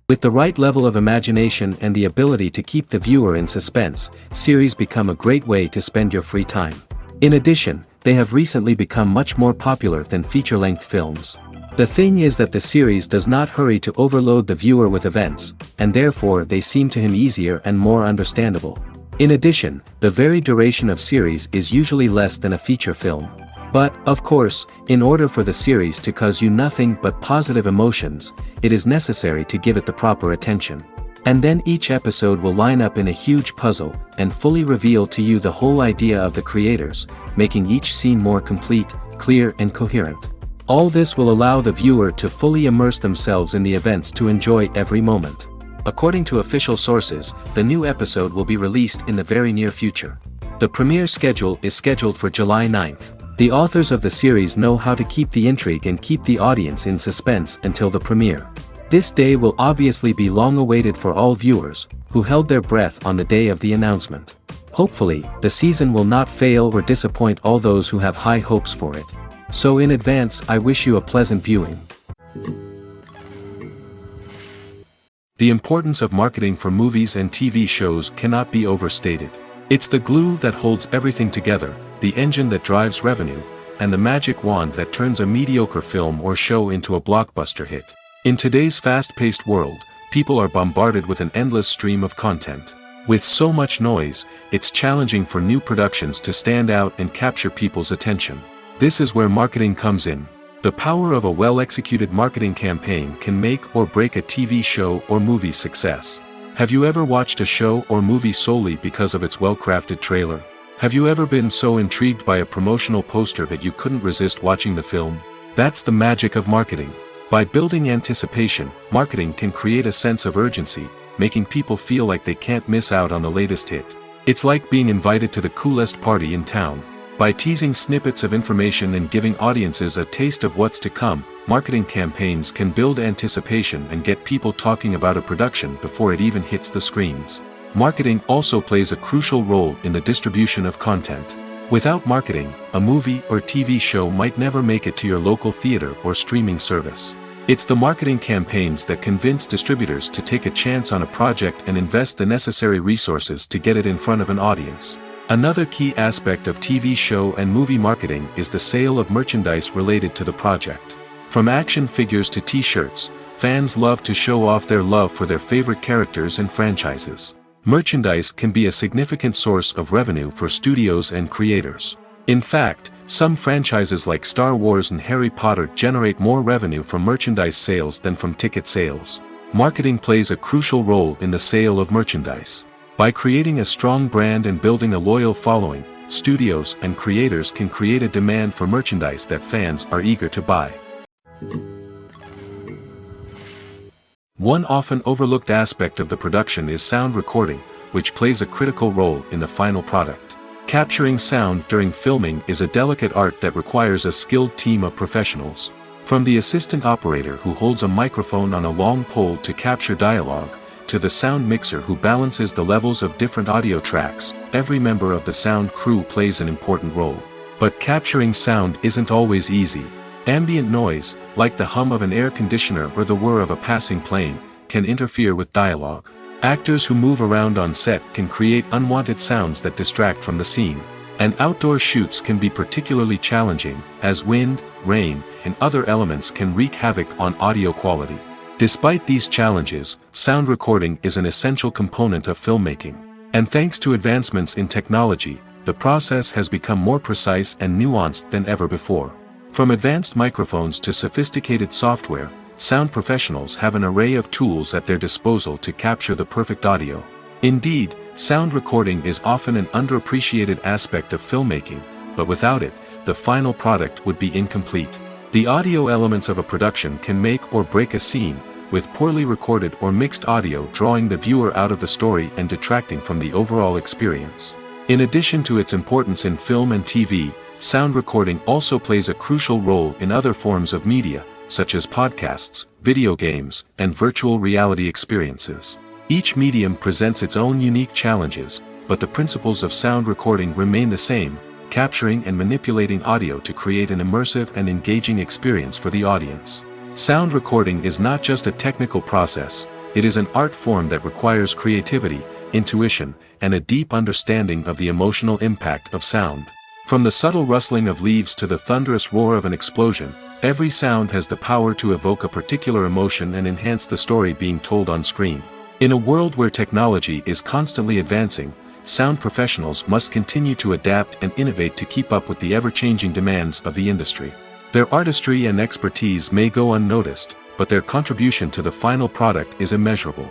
With the right level of imagination and the ability to keep the viewer in suspense, series become a great way to spend your free time. In addition, they have recently become much more popular than feature-length films. The thing is that the series does not hurry to overload the viewer with events, and therefore they seem to him easier and more understandable. In addition, the very duration of series is usually less than a feature film. But, of course, in order for the series to cause you nothing but positive emotions, it is necessary to give it the proper attention. And then each episode will line up in a huge puzzle, and fully reveal to you the whole idea of the creators, making each scene more complete, clear and coherent. All this will allow the viewer to fully immerse themselves in the events to enjoy every moment. According to official sources, the new episode will be released in the very near future. The premiere schedule is scheduled for July 9th. The authors of the series know how to keep the intrigue and keep the audience in suspense until the premiere. This day will obviously be long awaited for all viewers, who held their breath on the day of the announcement. Hopefully, the season will not fail or disappoint all those who have high hopes for it. So in advance, I wish you a pleasant viewing. The importance of marketing for movies and TV shows cannot be overstated. It's the glue that holds everything together, the engine that drives revenue, and the magic wand that turns a mediocre film or show into a blockbuster hit. In today's fast-paced world, people are bombarded with an endless stream of content. With so much noise, it's challenging for new productions to stand out and capture people's attention. This is where marketing comes in. The power of a well-executed marketing campaign can make or break a TV show or movie's success. Have you ever watched a show or movie solely because of its well-crafted trailer? Have you ever been so intrigued by a promotional poster that you couldn't resist watching the film? That's the magic of marketing. By building anticipation, marketing can create a sense of urgency, making people feel like they can't miss out on the latest hit. It's like being invited to the coolest party in town. By teasing snippets of information and giving audiences a taste of what's to come, marketing campaigns can build anticipation and get people talking about a production before it even hits the screens. Marketing also plays a crucial role in the distribution of content. Without marketing, a movie or TV show might never make it to your local theater or streaming service. It's the marketing campaigns that convince distributors to take a chance on a project and invest the necessary resources to get it in front of an audience. Another key aspect of TV show and movie marketing is the sale of merchandise related to the project. From action figures to t-shirts, fans love to show off their love for their favorite characters and franchises. Merchandise can be a significant source of revenue for studios and creators. In fact, some franchises like Star Wars and Harry Potter generate more revenue from merchandise sales than from ticket sales. Marketing plays a crucial role in the sale of merchandise. By creating a strong brand and building a loyal following, studios and creators can create a demand for merchandise that fans are eager to buy. One often overlooked aspect of the production is sound recording, which plays a critical role in the final product. Capturing sound during filming is a delicate art that requires a skilled team of professionals. From the assistant operator who holds a microphone on a long pole to capture dialogue, to the sound mixer who balances the levels of different audio tracks, every member of the sound crew plays an important role. But capturing sound isn't always easy. Ambient noise, like the hum of an air conditioner or the whir of a passing plane, can interfere with dialogue. Actors who move around on set can create unwanted sounds that distract from the scene. And outdoor shoots can be particularly challenging, as wind, rain, and other elements can wreak havoc on audio quality. Despite these challenges, sound recording is an essential component of filmmaking. And thanks to advancements in technology, the process has become more precise and nuanced than ever before. From advanced microphones to sophisticated software, sound professionals have an array of tools at their disposal to capture the perfect audio. Indeed, sound recording is often an underappreciated aspect of filmmaking, but without it, the final product would be incomplete. The audio elements of a production can make or break a scene, with poorly recorded or mixed audio drawing the viewer out of the story and detracting from the overall experience. In addition to its importance in film and TV, sound recording also plays a crucial role in other forms of media, such as podcasts, video games, and virtual reality experiences. Each medium presents its own unique challenges, but the principles of sound recording remain the same, capturing and manipulating audio to create an immersive and engaging experience for the audience. Sound recording is not just a technical process, it is an art form that requires creativity, intuition, and a deep understanding of the emotional impact of sound. From the subtle rustling of leaves to the thunderous roar of an explosion, every sound has the power to evoke a particular emotion and enhance the story being told on screen. In a world where technology is constantly advancing, sound professionals must continue to adapt and innovate to keep up with the ever-changing demands of the industry. Their artistry and expertise may go unnoticed, but their contribution to the final product is immeasurable.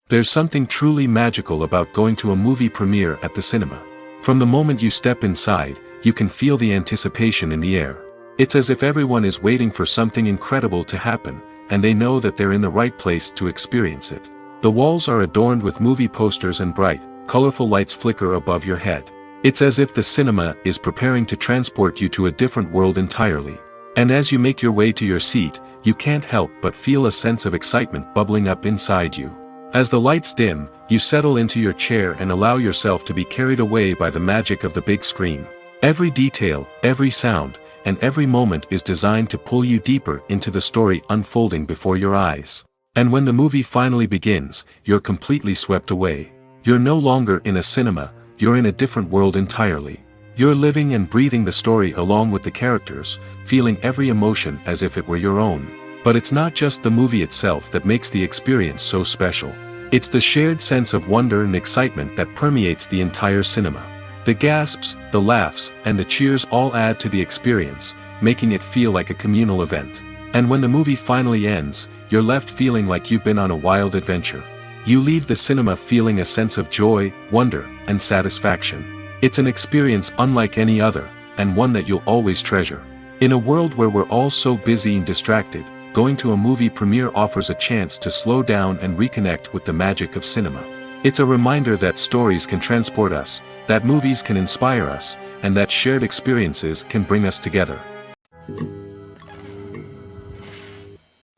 There's something truly magical about going to a movie premiere at the cinema. From the moment you step inside, you can feel the anticipation in the air. It's as if everyone is waiting for something incredible to happen, and they know that they're in the right place to experience it. The walls are adorned with movie posters and bright, colorful lights flicker above your head. It's as if the cinema is preparing to transport you to a different world entirely. And as you make your way to your seat, you can't help but feel a sense of excitement bubbling up inside you. As the lights dim, you settle into your chair and allow yourself to be carried away by the magic of the big screen. Every detail, every sound, and every moment is designed to pull you deeper into the story unfolding before your eyes. And when the movie finally begins, you're completely swept away. You're no longer in a cinema, you're in a different world entirely. You're living and breathing the story along with the characters, feeling every emotion as if it were your own. But it's not just the movie itself that makes the experience so special. It's the shared sense of wonder and excitement that permeates the entire cinema. The gasps, the laughs, and the cheers all add to the experience, making it feel like a communal event. And when the movie finally ends, you're left feeling like you've been on a wild adventure. You leave the cinema feeling a sense of joy, wonder, and satisfaction. It's an experience unlike any other, and one that you'll always treasure. In a world where we're all so busy and distracted, going to a movie premiere offers a chance to slow down and reconnect with the magic of cinema. It's a reminder that stories can transport us, that movies can inspire us, and that shared experiences can bring us together.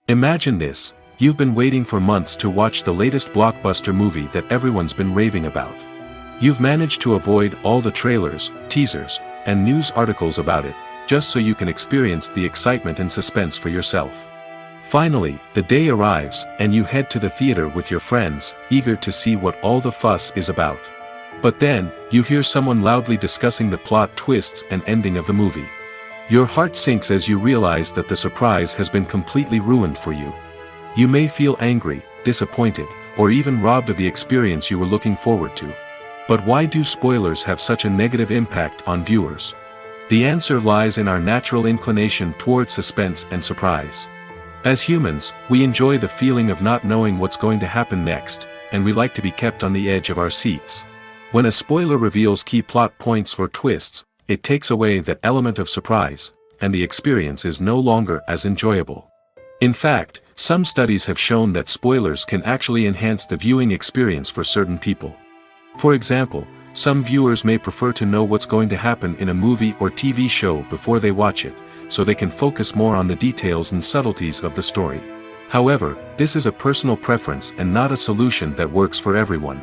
Imagine this: you've been waiting for months to watch the latest blockbuster movie that everyone's been raving about. You've managed to avoid all the trailers, teasers, and news articles about it, just so you can experience the excitement and suspense for yourself. Finally, the day arrives, and you head to the theater with your friends, eager to see what all the fuss is about. But then, you hear someone loudly discussing the plot twists and ending of the movie. Your heart sinks as you realize that the surprise has been completely ruined for you. You may feel angry, disappointed, or even robbed of the experience you were looking forward to. But why do spoilers have such a negative impact on viewers? The answer lies in our natural inclination toward suspense and surprise. As humans, we enjoy the feeling of not knowing what's going to happen next, and we like to be kept on the edge of our seats. When a spoiler reveals key plot points or twists, it takes away that element of surprise, and the experience is no longer as enjoyable. In fact, some studies have shown that spoilers can actually enhance the viewing experience for certain people. For example, some viewers may prefer to know what's going to happen in a movie or TV show before they watch it, so they can focus more on the details and subtleties of the story. However, this is a personal preference and not a solution that works for everyone.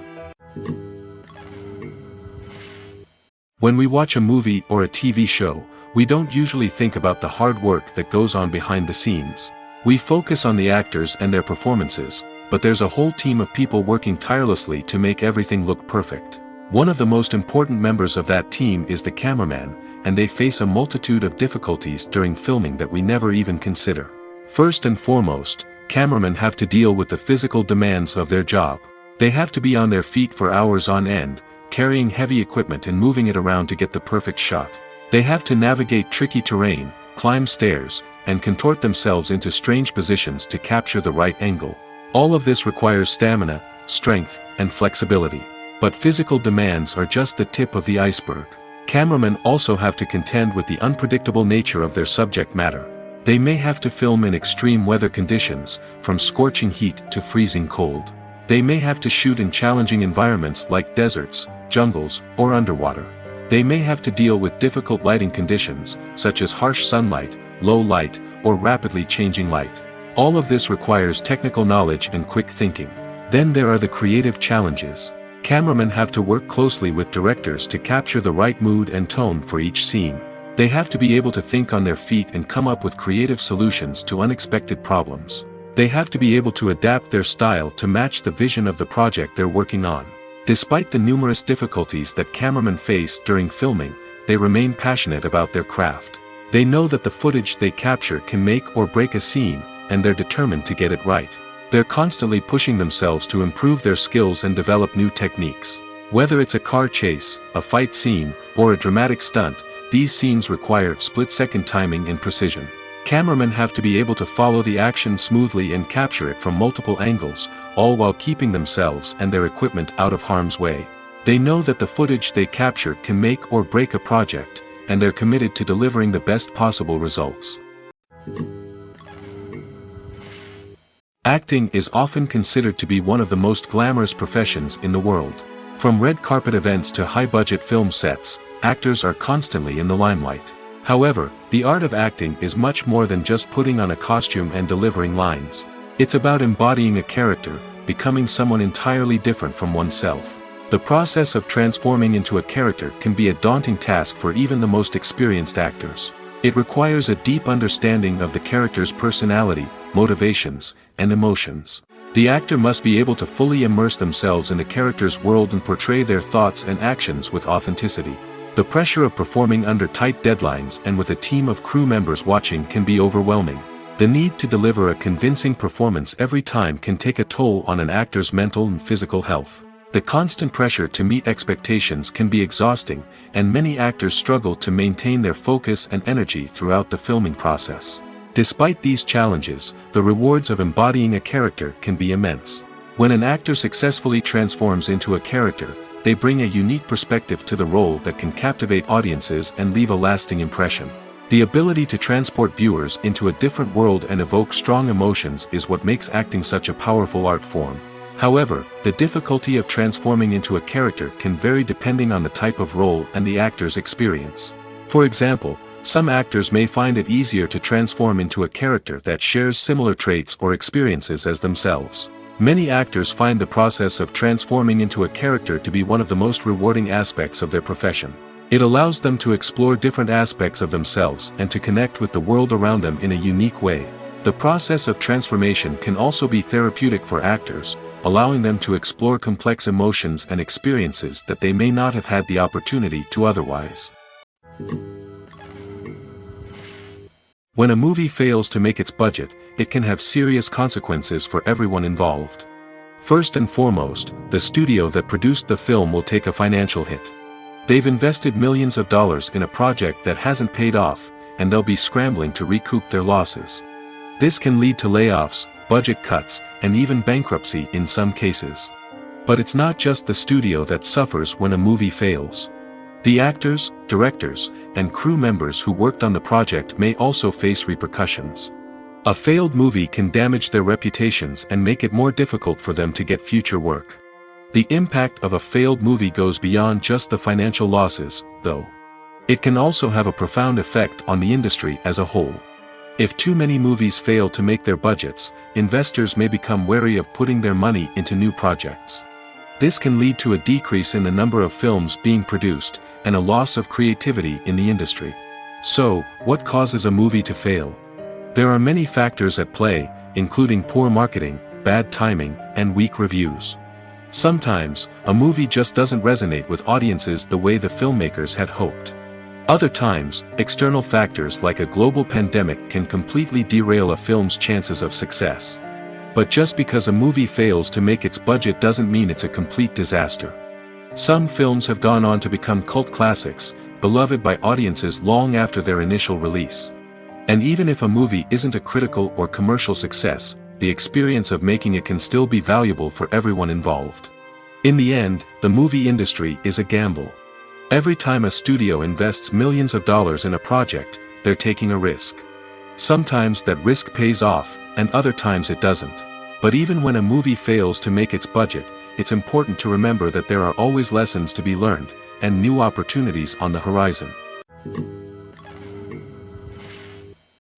When we watch a movie or a TV show, we don't usually think about the hard work that goes on behind the scenes. We focus on the actors and their performances, but there's a whole team of people working tirelessly to make everything look perfect. One of the most important members of that team is the cameraman, and they face a multitude of difficulties during filming that we never even consider. First and foremost, cameramen have to deal with the physical demands of their job. They have to be on their feet for hours on end, carrying heavy equipment and moving it around to get the perfect shot. They have to navigate tricky terrain, climb stairs, and contort themselves into strange positions to capture the right angle. All of this requires stamina, strength, and flexibility. But physical demands are just the tip of the iceberg. Cameramen also have to contend with the unpredictable nature of their subject matter. They may have to film in extreme weather conditions, from scorching heat to freezing cold. They may have to shoot in challenging environments like deserts, jungles, or underwater. They may have to deal with difficult lighting conditions, such as harsh sunlight, low light, or rapidly changing light. All of this requires technical knowledge and quick thinking. Then there are the creative challenges. Cameramen have to work closely with directors to capture the right mood and tone for each scene. They have to be able to think on their feet and come up with creative solutions to unexpected problems. They have to be able to adapt their style to match the vision of the project they're working on. Despite the numerous difficulties that cameramen face during filming, they remain passionate about their craft. They know that the footage they capture can make or break a scene, and they're determined to get it right. They're constantly pushing themselves to improve their skills and develop new techniques. Whether it's a car chase, a fight scene, or a dramatic stunt, these scenes require split-second timing and precision. Cameramen have to be able to follow the action smoothly and capture it from multiple angles, all while keeping themselves and their equipment out of harm's way. They know that the footage they capture can make or break a project, and they're committed to delivering the best possible results. Acting is often considered to be one of the most glamorous professions in the world. From red carpet events to high-budget film sets, actors are constantly in the limelight. However, the art of acting is much more than just putting on a costume and delivering lines. It's about embodying a character, becoming someone entirely different from oneself. The process of transforming into a character can be a daunting task for even the most experienced actors. It requires a deep understanding of the character's personality, motivations, and emotions. The actor must be able to fully immerse themselves in the character's world and portray their thoughts and actions with authenticity. The pressure of performing under tight deadlines and with a team of crew members watching can be overwhelming. The need to deliver a convincing performance every time can take a toll on an actor's mental and physical health. The constant pressure to meet expectations can be exhausting, and many actors struggle to maintain their focus and energy throughout the filming process. Despite these challenges, the rewards of embodying a character can be immense. When an actor successfully transforms into a character, they bring a unique perspective to the role that can captivate audiences and leave a lasting impression. The ability to transport viewers into a different world and evoke strong emotions is what makes acting such a powerful art form. However, the difficulty of transforming into a character can vary depending on the type of role and the actor's experience. For example, some actors may find it easier to transform into a character that shares similar traits or experiences as themselves. Many actors find the process of transforming into a character to be one of the most rewarding aspects of their profession. It allows them to explore different aspects of themselves and to connect with the world around them in a unique way. The process of transformation can also be therapeutic for actors, allowing them to explore complex emotions and experiences that they may not have had the opportunity to otherwise. When a movie fails to make its budget, it can have serious consequences for everyone involved. First and foremost, the studio that produced the film will take a financial hit. They've invested millions of dollars in a project that hasn't paid off, and they'll be scrambling to recoup their losses. This can lead to layoffs, budget cuts, and even bankruptcy in some cases. But it's not just the studio that suffers when a movie fails. The actors, directors, and crew members who worked on the project may also face repercussions. A failed movie can damage their reputations and make it more difficult for them to get future work. The impact of a failed movie goes beyond just the financial losses, though. It can also have a profound effect on the industry as a whole. If too many movies fail to make their budgets, investors may become wary of putting their money into new projects. This can lead to a decrease in the number of films being produced, and a loss of creativity in the industry. So, what causes a movie to fail? There are many factors at play, including poor marketing, bad timing, and weak reviews. Sometimes, a movie just doesn't resonate with audiences the way the filmmakers had hoped. Other times, external factors like a global pandemic can completely derail a film's chances of success. But just because a movie fails to make its budget doesn't mean it's a complete disaster. Some films have gone on to become cult classics, beloved by audiences long after their initial release. And even if a movie isn't a critical or commercial success, the experience of making it can still be valuable for everyone involved. In the end, the movie industry is a gamble. Every time a studio invests millions of dollars in a project, they're taking a risk. Sometimes that risk pays off, and other times it doesn't. But even when a movie fails to make its budget, it's important to remember that there are always lessons to be learned, and new opportunities on the horizon.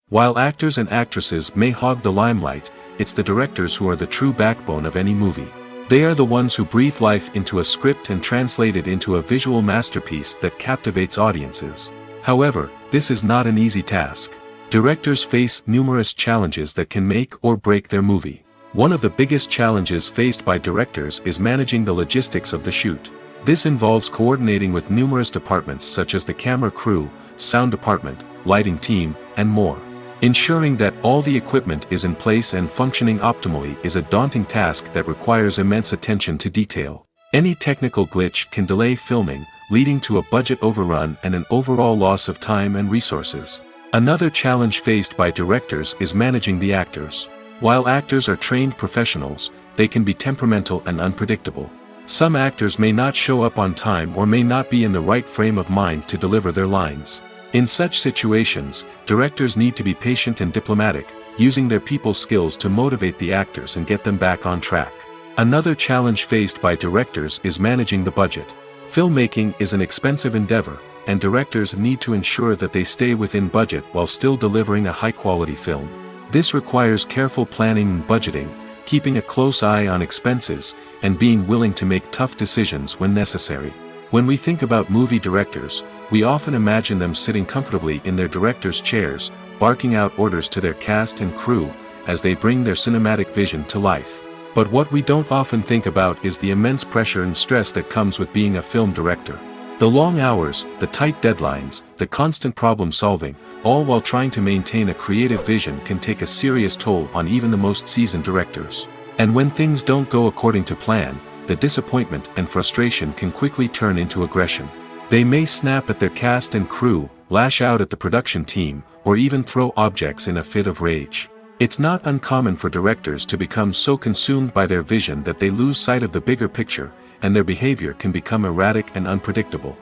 While actors and actresses may hog the limelight, it's the directors who are the true backbone of any movie. They are the ones who breathe life into a script and translate it into a visual masterpiece that captivates audiences. However, this is not an easy task. Directors face numerous challenges that can make or break their movie. One of the biggest challenges faced by directors is managing the logistics of the shoot. This involves coordinating with numerous departments such as the camera crew, sound department, lighting team, and more. Ensuring that all the equipment is in place and functioning optimally is a daunting task that requires immense attention to detail. Any technical glitch can delay filming, leading to a budget overrun and an overall loss of time and resources. Another challenge faced by directors is managing the actors. While actors are trained professionals, they can be temperamental and unpredictable. Some actors may not show up on time or may not be in the right frame of mind to deliver their lines. In such situations, directors need to be patient and diplomatic, using their people skills to motivate the actors and get them back on track. Another challenge faced by directors is managing the budget. Filmmaking is an expensive endeavor, and directors need to ensure that they stay within budget while still delivering a high-quality film. This requires careful planning and budgeting, keeping a close eye on expenses, and being willing to make tough decisions when necessary. When we think about movie directors, we often imagine them sitting comfortably in their director's chairs, barking out orders to their cast and crew, as they bring their cinematic vision to life. But what we don't often think about is the immense pressure and stress that comes with being a film director. The long hours, the tight deadlines, the constant problem solving, all while trying to maintain a creative vision can take a serious toll on even the most seasoned directors. And when things don't go according to plan, the disappointment and frustration can quickly turn into aggression. They may snap at their cast and crew, lash out at the production team, or even throw objects in a fit of rage. It's not uncommon for directors to become so consumed by their vision that they lose sight of the bigger picture, and their behavior can become erratic and unpredictable.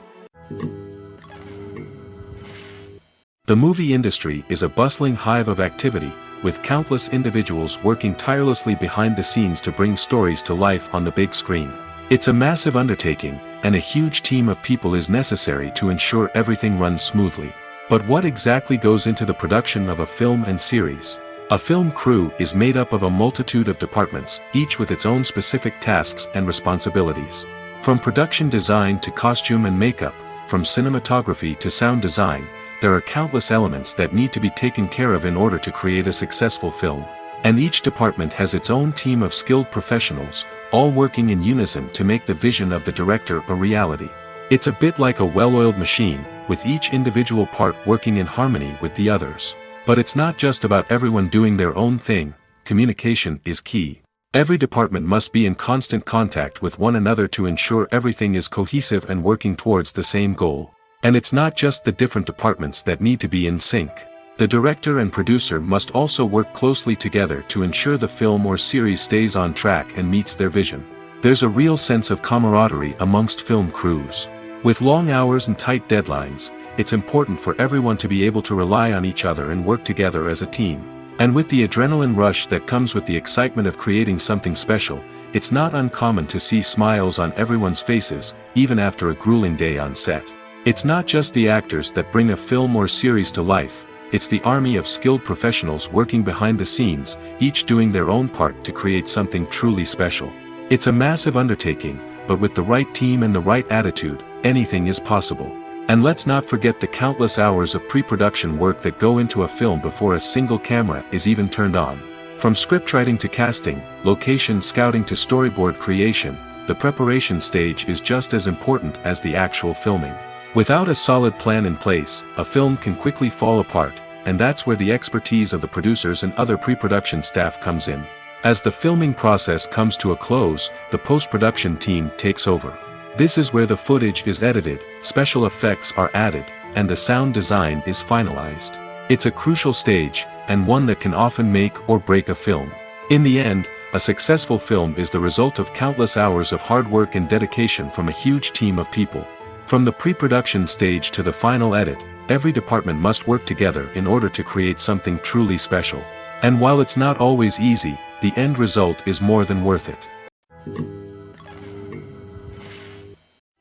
The movie industry is a bustling hive of activity, with countless individuals working tirelessly behind the scenes to bring stories to life on the big screen. It's a massive undertaking, and a huge team of people is necessary to ensure everything runs smoothly. But what exactly goes into the production of a film and series? A film crew is made up of a multitude of departments, each with its own specific tasks and responsibilities. From production design to costume and makeup, from cinematography to sound design, there are countless elements that need to be taken care of in order to create a successful film. And each department has its own team of skilled professionals, all working in unison to make the vision of the director a reality. It's a bit like a well-oiled machine, with each individual part working in harmony with the others. But it's not just about everyone doing their own thing. Communication is key. Every department must be in constant contact with one another to ensure everything is cohesive and working towards the same goal. And it's not just the different departments that need to be in sync. The director and producer must also work closely together to ensure the film or series stays on track and meets their vision. There's a real sense of camaraderie amongst film crews. With long hours and tight deadlines, it's important for everyone to be able to rely on each other and work together as a team. And with the adrenaline rush that comes with the excitement of creating something special, it's not uncommon to see smiles on everyone's faces, even after a grueling day on set. It's not just the actors that bring a film or series to life, it's the army of skilled professionals working behind the scenes, each doing their own part to create something truly special. It's a massive undertaking, but with the right team and the right attitude, anything is possible. And let's not forget the countless hours of pre-production work that go into a film before a single camera is even turned on. From scriptwriting to casting, location scouting to storyboard creation, the preparation stage is just as important as the actual filming. Without a solid plan in place, a film can quickly fall apart, and that's where the expertise of the producers and other pre-production staff comes in. As the filming process comes to a close, the post-production team takes over. This is where the footage is edited, special effects are added, and the sound design is finalized. It's a crucial stage, and one that can often make or break a film. In the end, a successful film is the result of countless hours of hard work and dedication from a huge team of people. From the pre-production stage to the final edit, every department must work together in order to create something truly special. And while it's not always easy, the end result is more than worth it.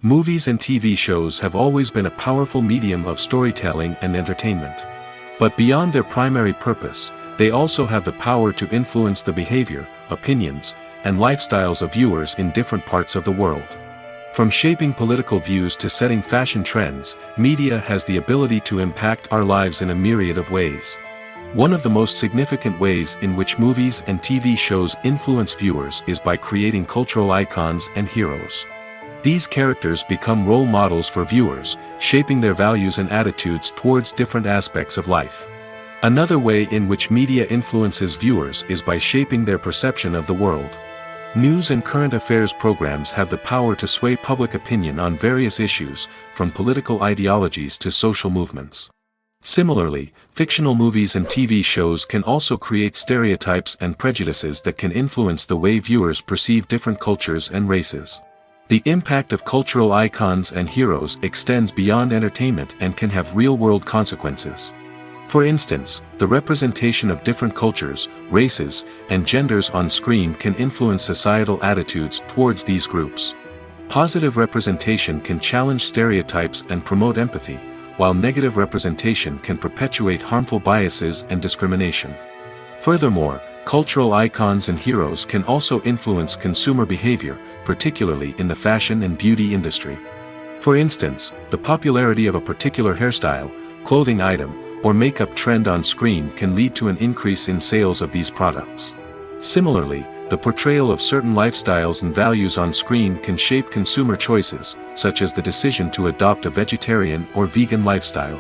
Movies and TV shows have always been a powerful medium of storytelling and entertainment. But beyond their primary purpose, they also have the power to influence the behavior, opinions, and lifestyles of viewers in different parts of the world. From shaping political views to setting fashion trends, media has the ability to impact our lives in a myriad of ways. One of the most significant ways in which movies and TV shows influence viewers is by creating cultural icons and heroes. These characters become role models for viewers, shaping their values and attitudes towards different aspects of life. Another way in which media influences viewers is by shaping their perception of the world. News and current affairs programs have the power to sway public opinion on various issues, from political ideologies to social movements. Similarly, fictional movies and TV shows can also create stereotypes and prejudices that can influence the way viewers perceive different cultures and races. The impact of cultural icons and heroes extends beyond entertainment and can have real-world consequences. For instance, the representation of different cultures, races, and genders on screen can influence societal attitudes towards these groups. Positive representation can challenge stereotypes and promote empathy, while negative representation can perpetuate harmful biases and discrimination. Furthermore, cultural icons and heroes can also influence consumer behavior, particularly in the fashion and beauty industry. For instance, the popularity of a particular hairstyle, clothing item, or makeup trend on screen can lead to an increase in sales of these products. Similarly, the portrayal of certain lifestyles and values on screen can shape consumer choices, such as the decision to adopt a vegetarian or vegan lifestyle.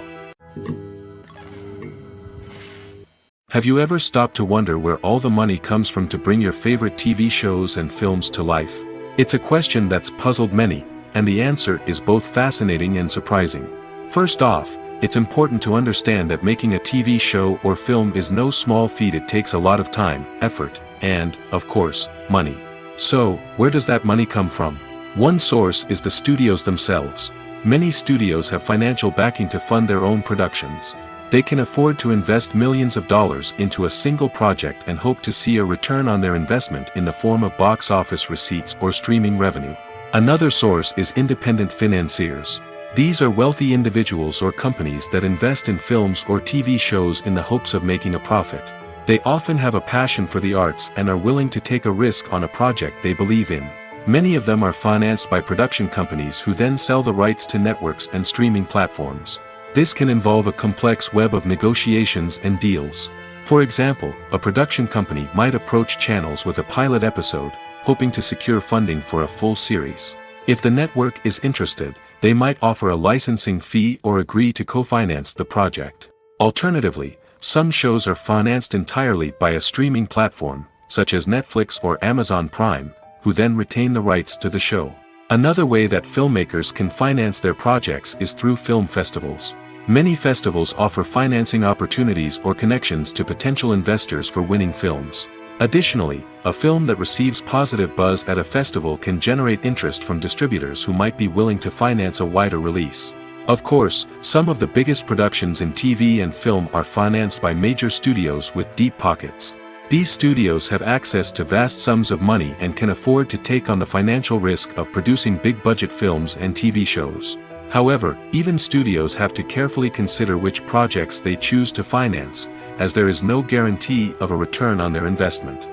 Have you ever stopped to wonder where all the money comes from to bring your favorite TV shows and films to life? It's a question that's puzzled many, and the answer is both fascinating and surprising. First off, it's important to understand that making a TV show or film is no small feat. It takes a lot of time, effort, and, of course, money. So, where does that money come from? One source is the studios themselves. Many studios have financial backing to fund their own productions. They can afford to invest millions of dollars into a single project and hope to see a return on their investment in the form of box office receipts or streaming revenue. Another source is independent financiers. These are wealthy individuals or companies that invest in films or TV shows in the hopes of making a profit. They often have a passion for the arts and are willing to take a risk on a project they believe in. Many of them are financed by production companies who then sell the rights to networks and streaming platforms. This can involve a complex web of negotiations and deals. For example, a production company might approach channels with a pilot episode, hoping to secure funding for a full series. If the network is interested, they might offer a licensing fee or agree to co-finance the project. Alternatively, some shows are financed entirely by a streaming platform, such as Netflix or Amazon Prime, who then retain the rights to the show. Another way that filmmakers can finance their projects is through film festivals. Many festivals offer financing opportunities or connections to potential investors for winning films. Additionally, a film that receives positive buzz at a festival can generate interest from distributors who might be willing to finance a wider release. Of course, some of the biggest productions in TV and film are financed by major studios with deep pockets. These studios have access to vast sums of money and can afford to take on the financial risk of producing big-budget films and TV shows. However, even studios have to carefully consider which projects they choose to finance, as there is no guarantee of a return on their investment.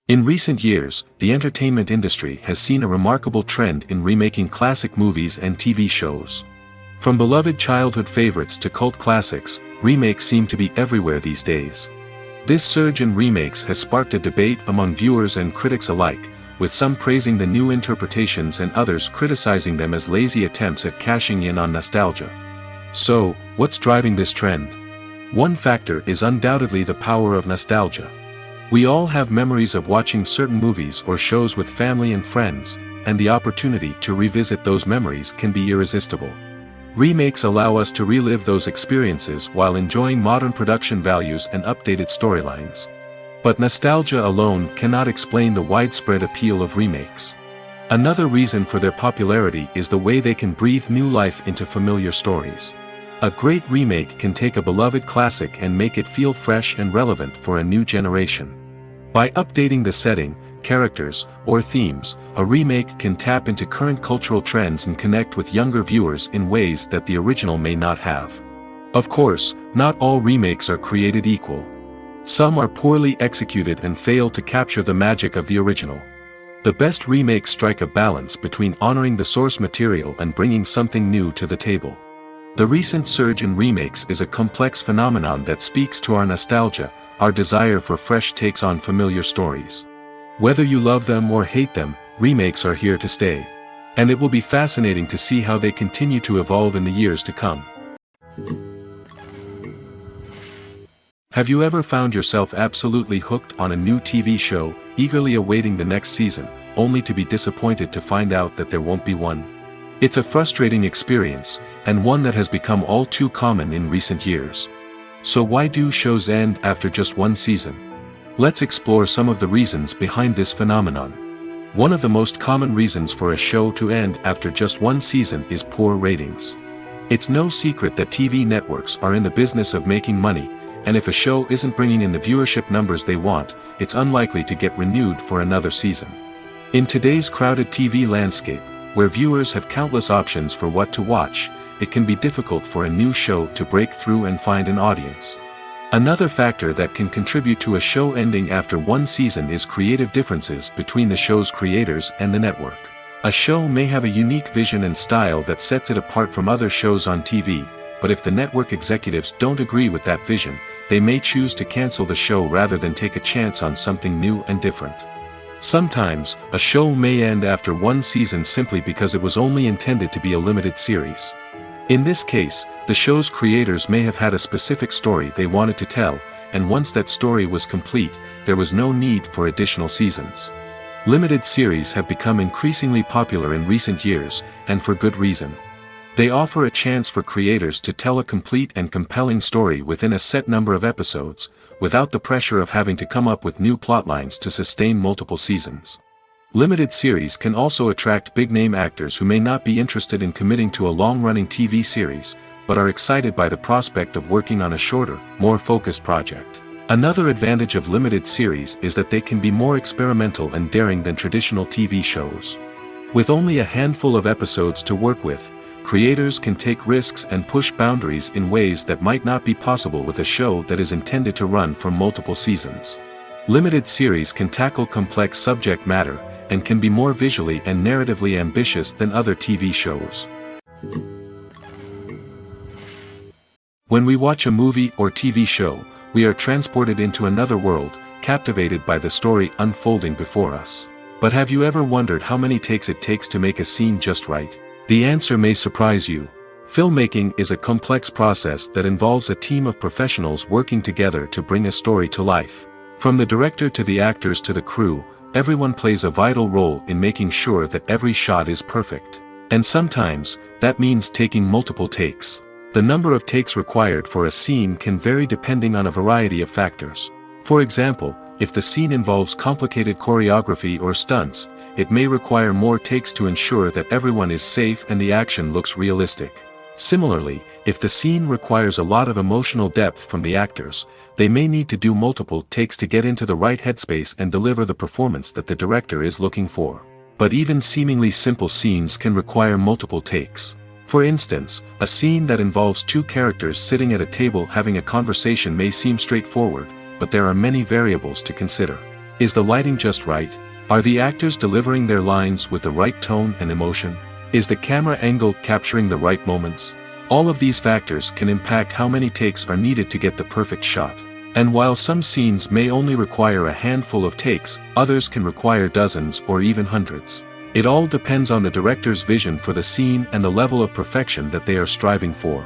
In recent years, the entertainment industry has seen a remarkable trend in remaking classic movies and TV shows. From beloved childhood favorites to cult classics, remakes seem to be everywhere these days. This surge in remakes has sparked a debate among viewers and critics alike, with some praising the new interpretations and others criticizing them as lazy attempts at cashing in on nostalgia. So, what's driving this trend? One factor is undoubtedly the power of nostalgia. We all have memories of watching certain movies or shows with family and friends, and the opportunity to revisit those memories can be irresistible. Remakes allow us to relive those experiences while enjoying modern production values and updated storylines. But nostalgia alone cannot explain the widespread appeal of remakes. Another reason for their popularity is the way they can breathe new life into familiar stories. A great remake can take a beloved classic and make it feel fresh and relevant for a new generation. By updating the setting, characters, or themes, a remake can tap into current cultural trends and connect with younger viewers in ways that the original may not have. Of course, not all remakes are created equal. Some are poorly executed and fail to capture the magic of the original. The best remakes strike a balance between honoring the source material and bringing something new to the table. The recent surge in remakes is a complex phenomenon that speaks to our nostalgia, our desire for fresh takes on familiar stories. Whether you love them or hate them, remakes are here to stay. And it will be fascinating to see how they continue to evolve in the years to come. Have you ever found yourself absolutely hooked on a new TV show, eagerly awaiting the next season, only to be disappointed to find out that there won't be one? It's a frustrating experience, and one that has become all too common in recent years. So why do shows end after just one season? Let's explore some of the reasons behind this phenomenon. One of the most common reasons for a show to end after just one season is poor ratings. It's no secret that TV networks are in the business of making money, and if a show isn't bringing in the viewership numbers they want, it's unlikely to get renewed for another season. In today's crowded TV landscape, where viewers have countless options for what to watch, it can be difficult for a new show to break through and find an audience. Another factor that can contribute to a show ending after one season is creative differences between the show's creators and the network. A show may have a unique vision and style that sets it apart from other shows on TV, but if the network executives don't agree with that vision, they may choose to cancel the show rather than take a chance on something new and different. Sometimes, a show may end after one season simply because it was only intended to be a limited series. In this case, the show's creators may have had a specific story they wanted to tell, and once that story was complete, there was no need for additional seasons. Limited series have become increasingly popular in recent years, and for good reason. They offer a chance for creators to tell a complete and compelling story within a set number of episodes, without the pressure of having to come up with new plotlines to sustain multiple seasons. Limited series can also attract big-name actors who may not be interested in committing to a long-running TV series, but are excited by the prospect of working on a shorter, more focused project. Another advantage of limited series is that they can be more experimental and daring than traditional TV shows. With only a handful of episodes to work with, creators can take risks and push boundaries in ways that might not be possible with a show that is intended to run for multiple seasons. Limited series can tackle complex subject matter, and can be more visually and narratively ambitious than other TV shows. When we watch a movie or TV show, we are transported into another world, captivated by the story unfolding before us. But have you ever wondered how many takes it takes to make a scene just right? The answer may surprise you. Filmmaking is a complex process that involves a team of professionals working together to bring a story to life. From the director to the actors to the crew, everyone plays a vital role in making sure that every shot is perfect. And sometimes, that means taking multiple takes. The number of takes required for a scene can vary depending on a variety of factors. For example, if the scene involves complicated choreography or stunts, it may require more takes to ensure that everyone is safe and the action looks realistic. Similarly, if the scene requires a lot of emotional depth from the actors, they may need to do multiple takes to get into the right headspace and deliver the performance that the director is looking for. But even seemingly simple scenes can require multiple takes. For instance, a scene that involves two characters sitting at a table having a conversation may seem straightforward, but there are many variables to consider. Is the lighting just right? Are the actors delivering their lines with the right tone and emotion? Is the camera angle capturing the right moments? All of these factors can impact how many takes are needed to get the perfect shot. And while some scenes may only require a handful of takes, others can require dozens or even hundreds. It all depends on the director's vision for the scene and the level of perfection that they are striving for.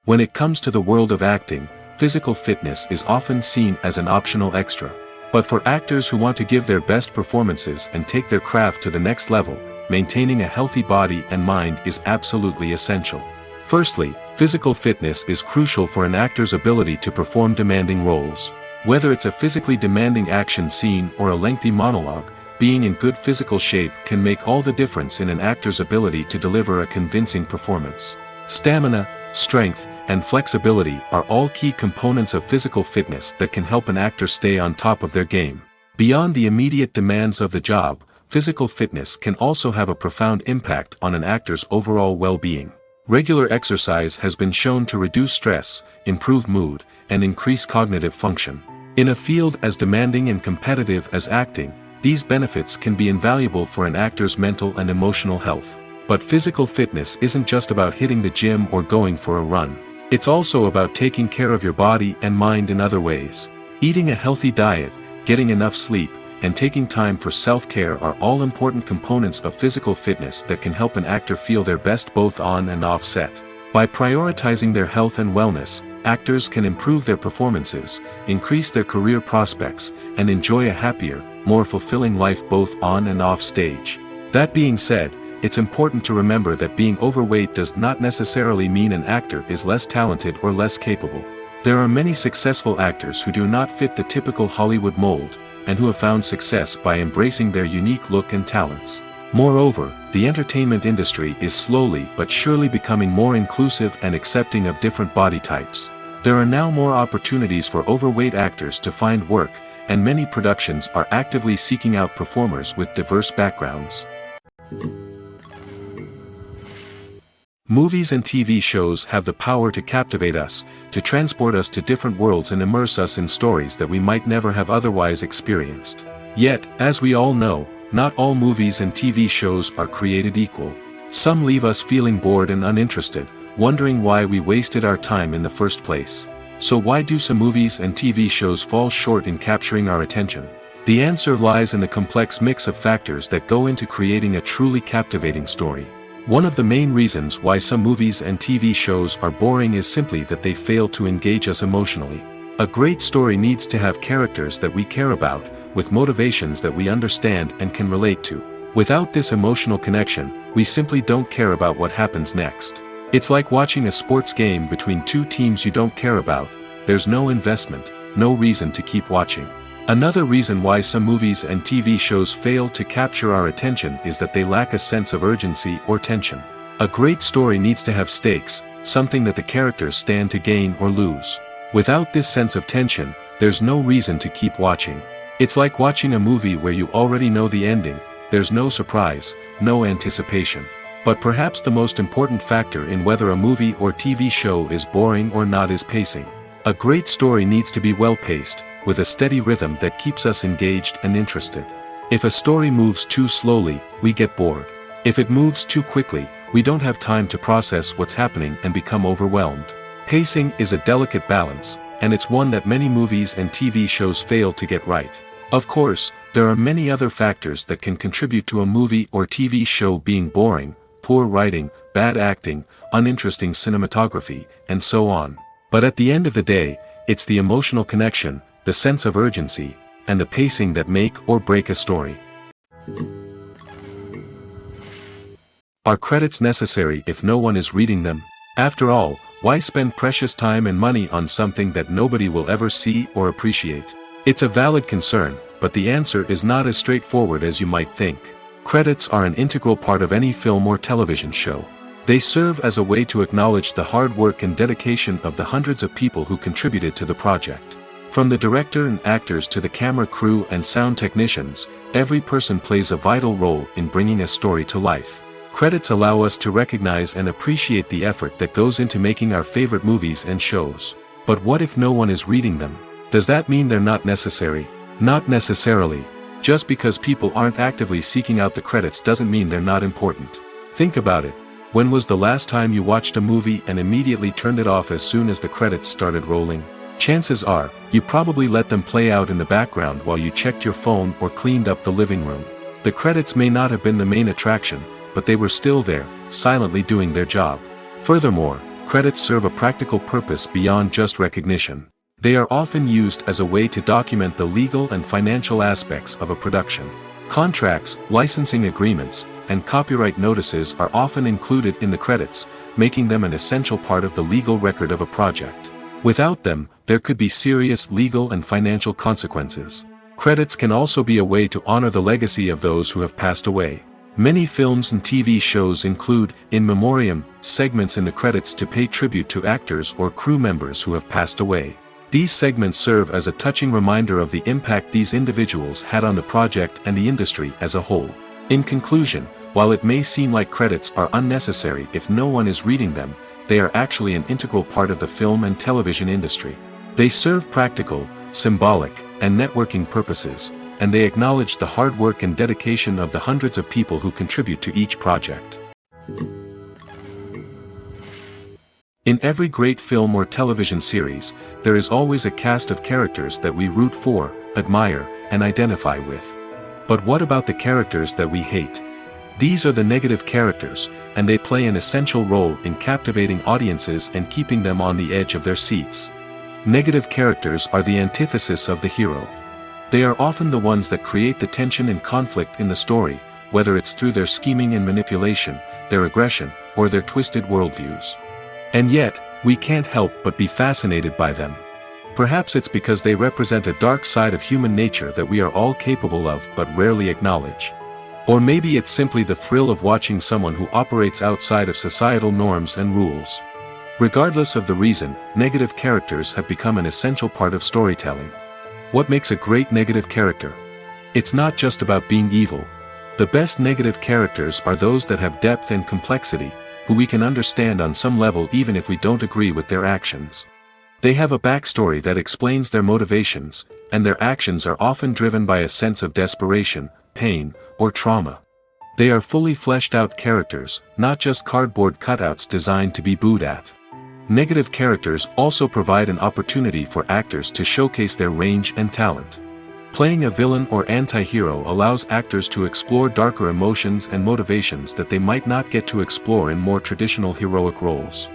When it comes to the world of acting, physical fitness is often seen as an optional extra. But for actors who want to give their best performances and take their craft to the next level, maintaining a healthy body and mind is absolutely essential. Firstly, physical fitness is crucial for an actor's ability to perform demanding roles. Whether it's a physically demanding action scene or a lengthy monologue, being in good physical shape can make all the difference in an actor's ability to deliver a convincing performance. Stamina, strength, and flexibility are all key components of physical fitness that can help an actor stay on top of their game. Beyond the immediate demands of the job, physical fitness can also have a profound impact on an actor's overall well-being. Regular exercise has been shown to reduce stress, improve mood, and increase cognitive function. In a field as demanding and competitive as acting, these benefits can be invaluable for an actor's mental and emotional health. But physical fitness isn't just about hitting the gym or going for a run. It's also about taking care of your body and mind in other ways. Eating a healthy diet, getting enough sleep, and taking time for self-care are all important components of physical fitness that can help an actor feel their best both on and off set. By prioritizing their health and wellness, actors can improve their performances, increase their career prospects, and enjoy a happier, more fulfilling life both on and off stage. That being said, it's important to remember that being overweight does not necessarily mean an actor is less talented or less capable. There are many successful actors who do not fit the typical Hollywood mold, and who have found success by embracing their unique look and talents. Moreover, the entertainment industry is slowly but surely becoming more inclusive and accepting of different body types. There are now more opportunities for overweight actors to find work, and many productions are actively seeking out performers with diverse backgrounds. Movies and TV shows have the power to captivate us, to transport us to different worlds and immerse us in stories that we might never have otherwise experienced. Yet, as we all know, not all movies and TV shows are created equal. Some leave us feeling bored and uninterested, wondering why we wasted our time in the first place. So why do some movies and TV shows fall short in capturing our attention? The answer lies in the complex mix of factors that go into creating a truly captivating story. One of the main reasons why some movies and TV shows are boring is simply that they fail to engage us emotionally. A great story needs to have characters that we care about, with motivations that we understand and can relate to. Without this emotional connection, we simply don't care about what happens next. It's like watching a sports game between two teams you don't care about. There's no investment, no reason to keep watching. Another reason why some movies and TV shows fail to capture our attention is that they lack a sense of urgency or tension. A great story needs to have stakes, something that the characters stand to gain or lose. Without this sense of tension, there's no reason to keep watching. It's like watching a movie where you already know the ending, there's no surprise, no anticipation. But perhaps the most important factor in whether a movie or TV show is boring or not is pacing. A great story needs to be well-paced, with a steady rhythm that keeps us engaged and interested. If a story moves too slowly, we get bored. If it moves too quickly, we don't have time to process what's happening and become overwhelmed. Pacing is a delicate balance, and it's one that many movies and TV shows fail to get right. Of course, there are many other factors that can contribute to a movie or TV show being boring: poor writing, bad acting, uninteresting cinematography, and so on. But at the end of the day, it's the emotional connection, the sense of urgency, and the pacing that make or break a story. Are credits necessary if no one is reading them? After all, why spend precious time and money on something that nobody will ever see or appreciate? It's a valid concern, but the answer is not as straightforward as you might think. Credits are an integral part of any film or television show. They serve as a way to acknowledge the hard work and dedication of the hundreds of people who contributed to the project. From the director and actors to the camera crew and sound technicians, every person plays a vital role in bringing a story to life. Credits allow us to recognize and appreciate the effort that goes into making our favorite movies and shows. But what if no one is reading them? Does that mean they're not necessary? Not necessarily. Just because people aren't actively seeking out the credits doesn't mean they're not important. Think about it. When was the last time you watched a movie and immediately turned it off as soon as the credits started rolling? Chances are, you probably let them play out in the background while you checked your phone or cleaned up the living room. The credits may not have been the main attraction, but they were still there, silently doing their job. Furthermore, credits serve a practical purpose beyond just recognition. They are often used as a way to document the legal and financial aspects of a production. Contracts, licensing agreements, and copyright notices are often included in the credits, making them an essential part of the legal record of a project. Without them, there could be serious legal and financial consequences. Credits can also be a way to honor the legacy of those who have passed away. Many films and TV shows include, in memoriam, segments in the credits to pay tribute to actors or crew members who have passed away. These segments serve as a touching reminder of the impact these individuals had on the project and the industry as a whole. In conclusion, while it may seem like credits are unnecessary if no one is reading them, they are actually an integral part of the film and television industry. They serve practical, symbolic, and networking purposes, and they acknowledge the hard work and dedication of the hundreds of people who contribute to each project. In every great film or television series, there is always a cast of characters that we root for, admire, and identify with. But what about the characters that we hate? These are the negative characters, and they play an essential role in captivating audiences and keeping them on the edge of their seats. Negative characters are the antithesis of the hero. They are often the ones that create the tension and conflict in the story, whether it's through their scheming and manipulation, their aggression, or their twisted worldviews. And yet, we can't help but be fascinated by them. Perhaps it's because they represent a dark side of human nature that we are all capable of but rarely acknowledge. Or maybe it's simply the thrill of watching someone who operates outside of societal norms and rules. Regardless of the reason, negative characters have become an essential part of storytelling. What makes a great negative character? It's not just about being evil. The best negative characters are those that have depth and complexity, who we can understand on some level even if we don't agree with their actions. They have a backstory that explains their motivations, and their actions are often driven by a sense of desperation, pain, or trauma. They are fully fleshed out characters, not just cardboard cutouts designed to be booed at. Negative characters also provide an opportunity for actors to showcase their range and talent. Playing a villain or anti-hero allows actors to explore darker emotions and motivations that they might not get to explore in more traditional heroic roles.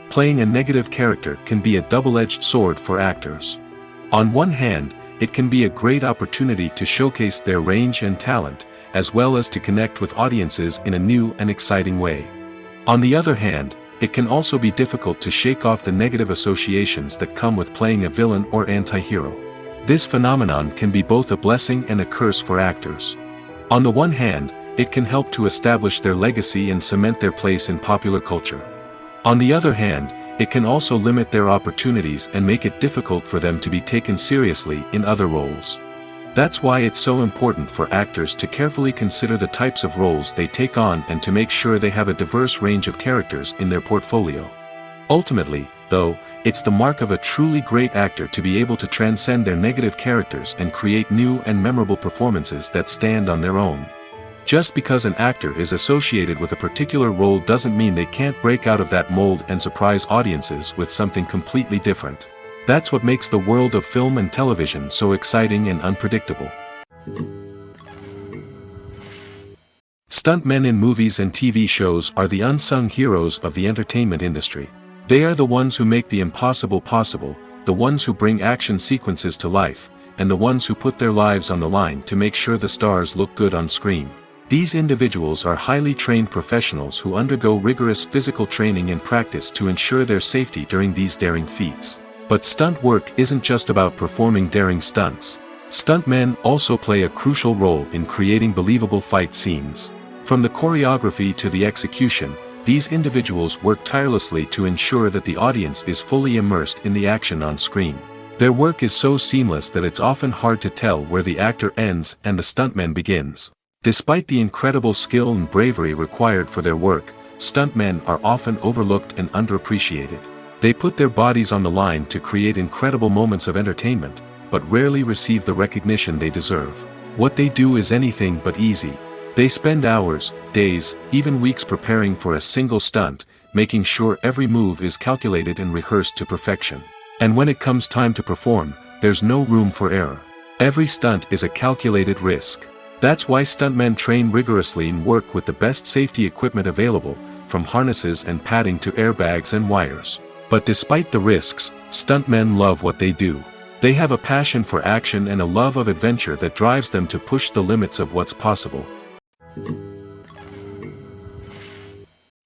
Playing a negative character can be a double-edged sword for actors. On one hand, it can be a great opportunity to showcase their range and talent, as well as to connect with audiences in a new and exciting way. On the other hand, it can also be difficult to shake off the negative associations that come with playing a villain or anti-hero. This phenomenon can be both a blessing and a curse for actors. On the one hand, it can help to establish their legacy and cement their place in popular culture. On the other hand, it can also limit their opportunities and make it difficult for them to be taken seriously in other roles. That's why it's so important for actors to carefully consider the types of roles they take on and to make sure they have a diverse range of characters in their portfolio. Ultimately, though, it's the mark of a truly great actor to be able to transcend their negative characters and create new and memorable performances that stand on their own. Just because an actor is associated with a particular role doesn't mean they can't break out of that mold and surprise audiences with something completely different. That's what makes the world of film and television so exciting and unpredictable. Stuntmen in movies and TV shows are the unsung heroes of the entertainment industry. They are the ones who make the impossible possible, the ones who bring action sequences to life, and the ones who put their lives on the line to make sure the stars look good on screen. These individuals are highly trained professionals who undergo rigorous physical training and practice to ensure their safety during these daring feats. But stunt work isn't just about performing daring stunts. Stuntmen also play a crucial role in creating believable fight scenes. From the choreography to the execution, these individuals work tirelessly to ensure that the audience is fully immersed in the action on screen. Their work is so seamless that it's often hard to tell where the actor ends and the stuntman begins. Despite the incredible skill and bravery required for their work, stuntmen are often overlooked and underappreciated. They put their bodies on the line to create incredible moments of entertainment, but rarely receive the recognition they deserve. What they do is anything but easy. They spend hours, days, even weeks preparing for a single stunt, making sure every move is calculated and rehearsed to perfection. And when it comes time to perform, there's no room for error. Every stunt is a calculated risk. That's why stuntmen train rigorously and work with the best safety equipment available, from harnesses and padding to airbags and wires. But despite the risks, stuntmen love what they do. They have a passion for action and a love of adventure that drives them to push the limits of what's possible.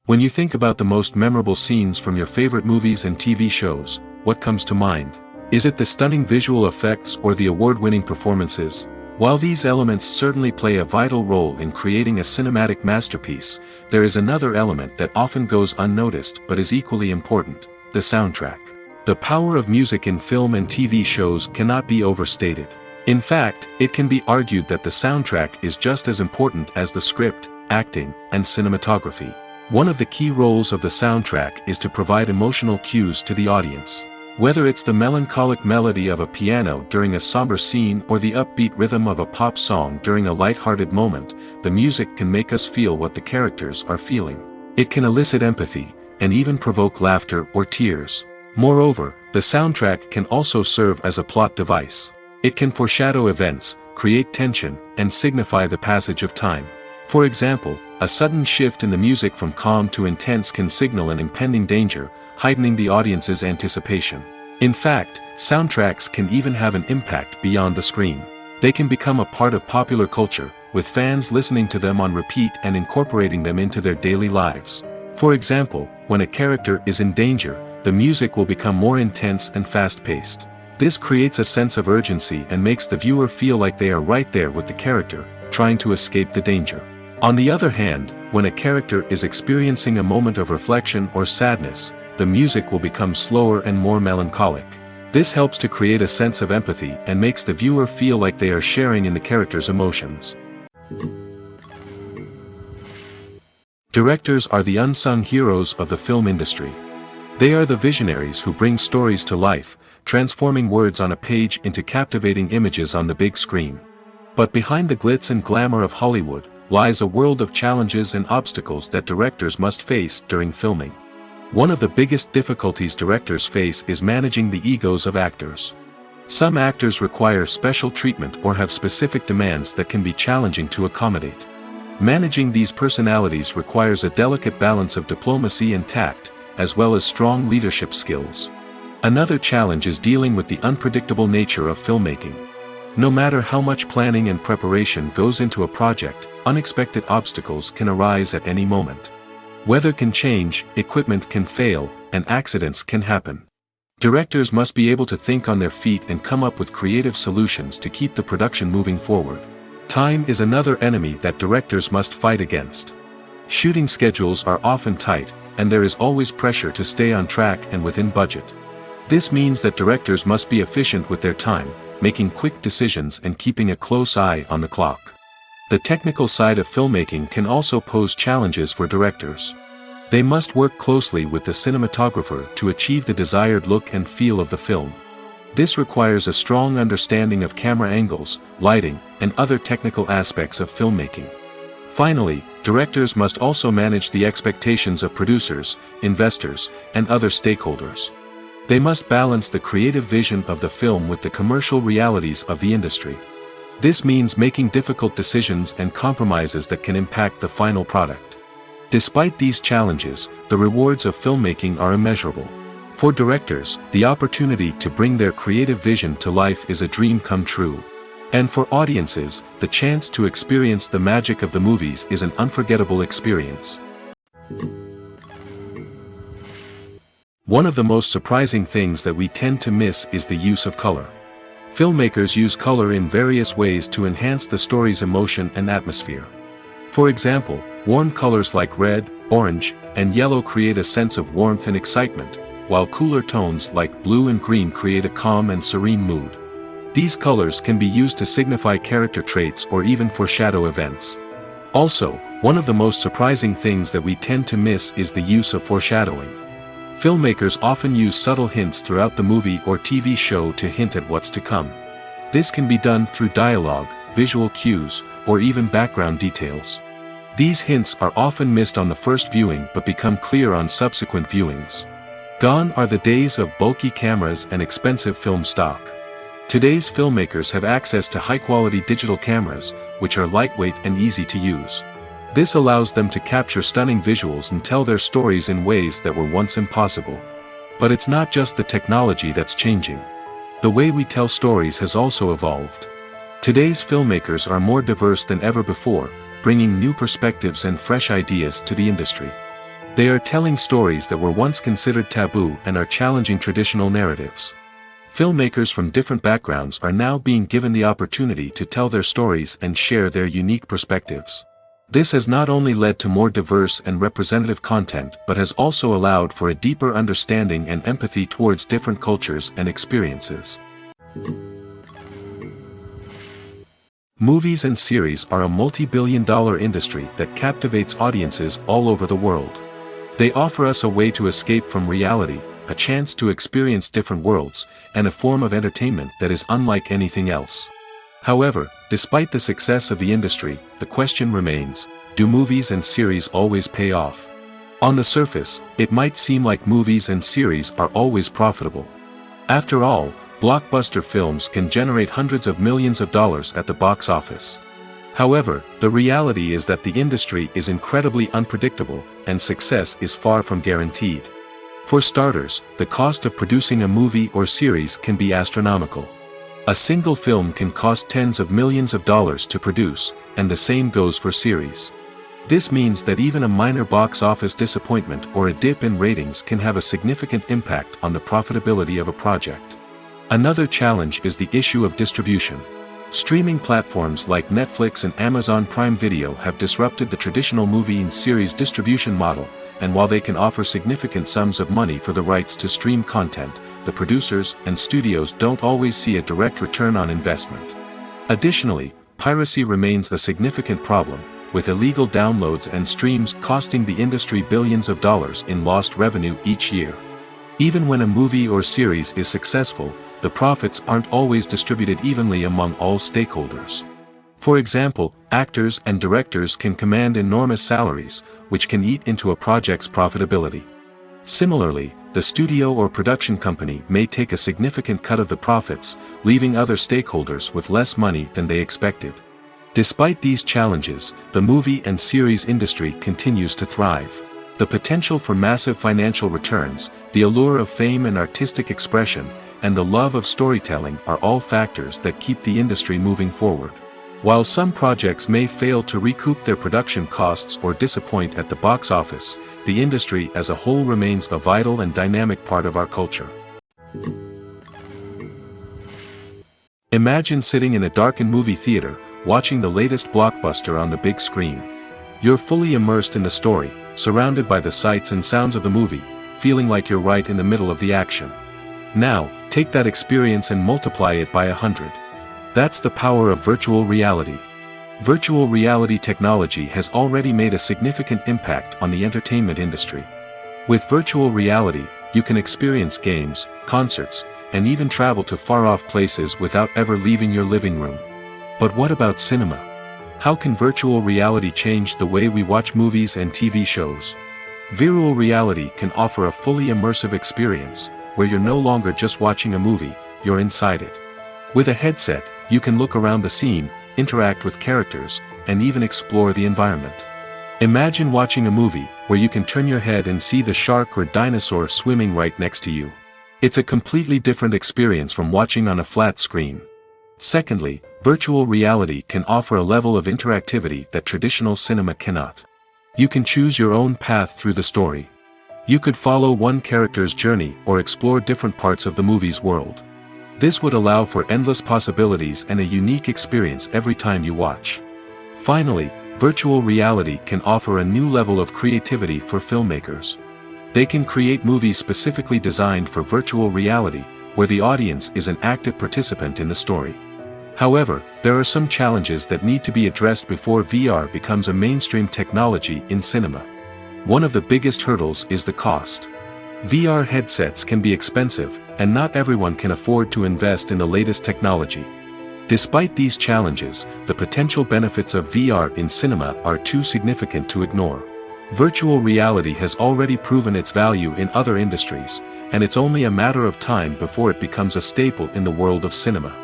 When you think about the most memorable scenes from your favorite movies and TV shows, what comes to mind? Is it the stunning visual effects or the award-winning performances? While these elements certainly play a vital role in creating a cinematic masterpiece, there is another element that often goes unnoticed but is equally important: the soundtrack. The power of music in film and TV shows cannot be overstated. In fact, it can be argued that the soundtrack is just as important as the script, acting, and cinematography. One of the key roles of the soundtrack is to provide emotional cues to the audience. Whether it's the melancholic melody of a piano during a somber scene or the upbeat rhythm of a pop song during a light-hearted moment, the music can make us feel what the characters are feeling. It can elicit empathy, and even provoke laughter or tears. Moreover, the soundtrack can also serve as a plot device. It can foreshadow events, create tension, and signify the passage of time. For example, a sudden shift in the music from calm to intense can signal an impending danger, heightening the audience's anticipation. In fact, soundtracks can even have an impact beyond the screen. They can become a part of popular culture, with fans listening to them on repeat and incorporating them into their daily lives. For example, when a character is in danger, the music will become more intense and fast-paced. This creates a sense of urgency and makes the viewer feel like they are right there with the character, trying to escape the danger. On the other hand, when a character is experiencing a moment of reflection or sadness, the music will become slower and more melancholic. This helps to create a sense of empathy and makes the viewer feel like they are sharing in the character's emotions. Directors are the unsung heroes of the film industry. They are the visionaries who bring stories to life, transforming words on a page into captivating images on the big screen. But behind the glitz and glamour of Hollywood lies a world of challenges and obstacles that directors must face during filming. One of the biggest difficulties directors face is managing the egos of actors. Some actors require special treatment or have specific demands that can be challenging to accommodate. Managing these personalities requires a delicate balance of diplomacy and tact, as well as strong leadership skills. Another challenge is dealing with the unpredictable nature of filmmaking. No matter how much planning and preparation goes into a project, unexpected obstacles can arise at any moment. Weather can change, equipment can fail, and accidents can happen. Directors must be able to think on their feet and come up with creative solutions to keep the production moving forward. Time is another enemy that directors must fight against. Shooting schedules are often tight, and there is always pressure to stay on track and within budget. This means that directors must be efficient with their time, making quick decisions and keeping a close eye on the clock. The technical side of filmmaking can also pose challenges for directors. They must work closely with the cinematographer to achieve the desired look and feel of the film. This requires a strong understanding of camera angles, lighting, and other technical aspects of filmmaking. Finally, directors must also manage the expectations of producers, investors, and other stakeholders. They must balance the creative vision of the film with the commercial realities of the industry. This means making difficult decisions and compromises that can impact the final product. Despite these challenges, the rewards of filmmaking are immeasurable. For directors, the opportunity to bring their creative vision to life is a dream come true. And for audiences, the chance to experience the magic of the movies is an unforgettable experience. One of the most surprising things that we tend to miss is the use of color. Filmmakers use color in various ways to enhance the story's emotion and atmosphere. For example, warm colors like red, orange, and yellow create a sense of warmth and excitement, while cooler tones like blue and green create a calm and serene mood. These colors can be used to signify character traits or even foreshadow events. Also, one of the most surprising things that we tend to miss is the use of foreshadowing. Filmmakers often use subtle hints throughout the movie or TV show to hint at what's to come. This can be done through dialogue, visual cues, or even background details. These hints are often missed on the first viewing but become clear on subsequent viewings. Gone are the days of bulky cameras and expensive film stock. Today's filmmakers have access to high-quality digital cameras, which are lightweight and easy to use. This allows them to capture stunning visuals and tell their stories in ways that were once impossible. But it's not just the technology that's changing. The way we tell stories has also evolved. Today's filmmakers are more diverse than ever before, bringing new perspectives and fresh ideas to the industry. They are telling stories that were once considered taboo and are challenging traditional narratives. Filmmakers from different backgrounds are now being given the opportunity to tell their stories and share their unique perspectives. This has not only led to more diverse and representative content but has also allowed for a deeper understanding and empathy towards different cultures and experiences. Movies and series are a multi-billion-dollar industry that captivates audiences all over the world. They offer us a way to escape from reality, a chance to experience different worlds, and a form of entertainment that is unlike anything else. However, despite the success of the industry, the question remains, do movies and series always pay off? On the surface, it might seem like movies and series are always profitable. After all, blockbuster films can generate hundreds of millions of dollars at the box office. However, the reality is that the industry is incredibly unpredictable, and success is far from guaranteed. For starters, the cost of producing a movie or series can be astronomical. A single film can cost tens of millions of dollars to produce, and the same goes for series. This means that even a minor box office disappointment or a dip in ratings can have a significant impact on the profitability of a project. Another challenge is the issue of distribution. Streaming platforms like Netflix and Amazon Prime Video have disrupted the traditional movie and series distribution model, and while they can offer significant sums of money for the rights to stream content, the producers and studios don't always see a direct return on investment. Additionally, piracy remains a significant problem, with illegal downloads and streams costing the industry billions of dollars in lost revenue each year. Even when a movie or series is successful, the profits aren't always distributed evenly among all stakeholders. For example, actors and directors can command enormous salaries, which can eat into a project's profitability. Similarly, the studio or production company may take a significant cut of the profits, leaving other stakeholders with less money than they expected. Despite these challenges, the movie and series industry continues to thrive. The potential for massive financial returns, the allure of fame and artistic expression, and the love of storytelling are all factors that keep the industry moving forward. While some projects may fail to recoup their production costs or disappoint at the box office, the industry as a whole remains a vital and dynamic part of our culture. Imagine sitting in a darkened movie theater, watching the latest blockbuster on the big screen. You're fully immersed in the story, surrounded by the sights and sounds of the movie, feeling like you're right in the middle of the action. Now, take that experience and multiply it by 100. That's the power of virtual reality. Virtual reality technology has already made a significant impact on the entertainment industry. With virtual reality, you can experience games, concerts, and even travel to far-off places without ever leaving your living room. But what about cinema? How can virtual reality change the way we watch movies and TV shows? Virtual reality can offer a fully immersive experience, where you're no longer just watching a movie, you're inside it. With a headset, you can look around the scene, interact with characters, and even explore the environment. Imagine watching a movie, where you can turn your head and see the shark or dinosaur swimming right next to you. It's a completely different experience from watching on a flat screen. Secondly, virtual reality can offer a level of interactivity that traditional cinema cannot. You can choose your own path through the story. You could follow one character's journey or explore different parts of the movie's world. This would allow for endless possibilities and a unique experience every time you watch. Finally, virtual reality can offer a new level of creativity for filmmakers. They can create movies specifically designed for virtual reality, where the audience is an active participant in the story. However, there are some challenges that need to be addressed before VR becomes a mainstream technology in cinema. One of the biggest hurdles is the cost. VR headsets can be expensive, and not everyone can afford to invest in the latest technology. Despite these challenges, the potential benefits of VR in cinema are too significant to ignore. Virtual reality has already proven its value in other industries, and it's only a matter of time before it becomes a staple in the world of cinema.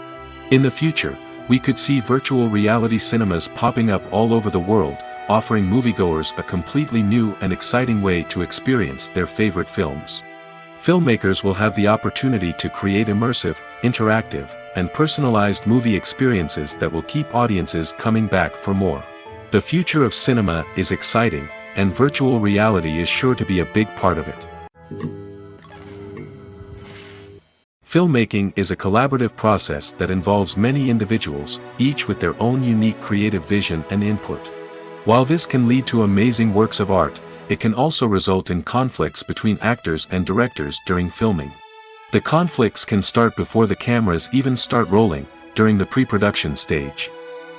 In the future, we could see virtual reality cinemas popping up all over the world, offering moviegoers a completely new and exciting way to experience their favorite films. Filmmakers will have the opportunity to create immersive, interactive, and personalized movie experiences that will keep audiences coming back for more. The future of cinema is exciting, and virtual reality is sure to be a big part of it. Filmmaking is a collaborative process that involves many individuals, each with their own unique creative vision and input. While this can lead to amazing works of art, it can also result in conflicts between actors and directors during filming. The conflicts can start before the cameras even start rolling, during the pre-production stage.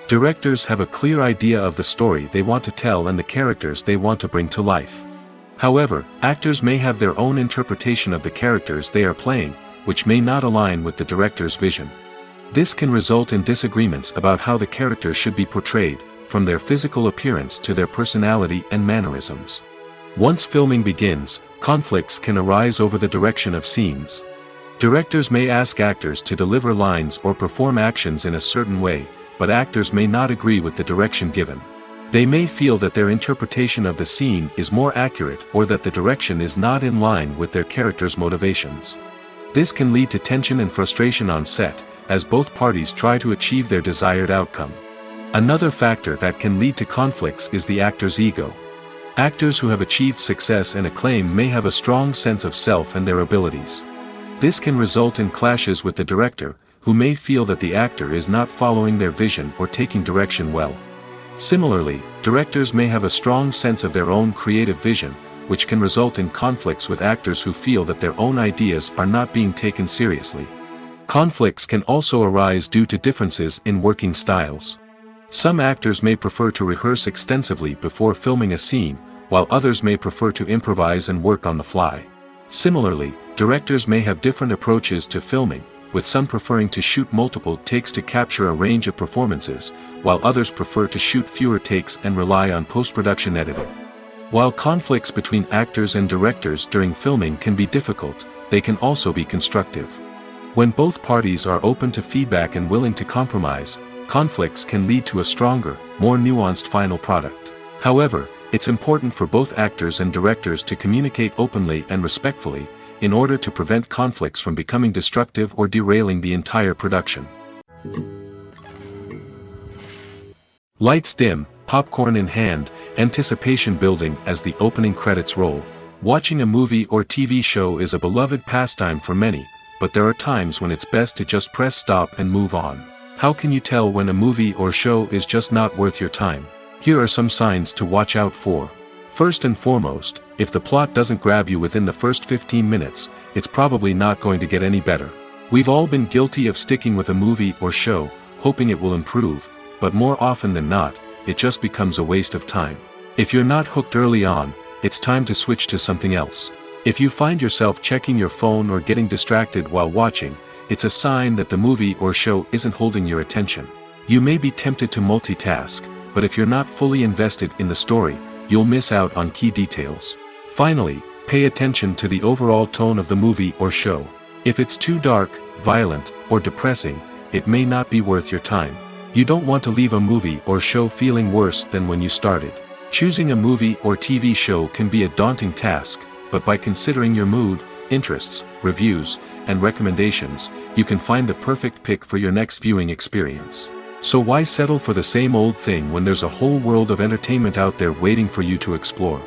Directors have a clear idea of the story they want to tell and the characters they want to bring to life. However, actors may have their own interpretation of the characters they are playing, which may not align with the director's vision. This can result in disagreements about how the character should be portrayed, from their physical appearance to their personality and mannerisms. Once filming begins, conflicts can arise over the direction of scenes. Directors may ask actors to deliver lines or perform actions in a certain way, but actors may not agree with the direction given. They may feel that their interpretation of the scene is more accurate or that the direction is not in line with their character's motivations. This can lead to tension and frustration on set, as both parties try to achieve their desired outcome. Another factor that can lead to conflicts is the actor's ego. Actors who have achieved success and acclaim may have a strong sense of self and their abilities. This can result in clashes with the director, who may feel that the actor is not following their vision or taking direction well. Similarly, directors may have a strong sense of their own creative vision, which can result in conflicts with actors who feel that their own ideas are not being taken seriously. Conflicts can also arise due to differences in working styles. Some actors may prefer to rehearse extensively before filming a scene, while others may prefer to improvise and work on the fly. Similarly, directors may have different approaches to filming, with some preferring to shoot multiple takes to capture a range of performances, while others prefer to shoot fewer takes and rely on post-production editing. While conflicts between actors and directors during filming can be difficult, they can also be constructive. When both parties are open to feedback and willing to compromise, conflicts can lead to a stronger, more nuanced final product. However, it's important for both actors and directors to communicate openly and respectfully, in order to prevent conflicts from becoming destructive or derailing the entire production. Lights dim, popcorn in hand, anticipation building as the opening credits roll. Watching a movie or TV show is a beloved pastime for many, but there are times when it's best to just press stop and move on. How can you tell when a movie or show is just not worth your time? Here are some signs to watch out for. First and foremost, if the plot doesn't grab you within the first 15 minutes, it's probably not going to get any better. We've all been guilty of sticking with a movie or show, hoping it will improve, but more often than not, it just becomes a waste of time. If you're not hooked early on, it's time to switch to something else. If you find yourself checking your phone or getting distracted while watching, it's a sign that the movie or show isn't holding your attention. You may be tempted to multitask, but if you're not fully invested in the story, you'll miss out on key details. Finally, pay attention to the overall tone of the movie or show. If it's too dark, violent, or depressing, it may not be worth your time. You don't want to leave a movie or show feeling worse than when you started. Choosing a movie or TV show can be a daunting task, but by considering your mood, interests, reviews, and recommendations, you can find the perfect pick for your next viewing experience. So why settle for the same old thing when there's a whole world of entertainment out there waiting for you to explore?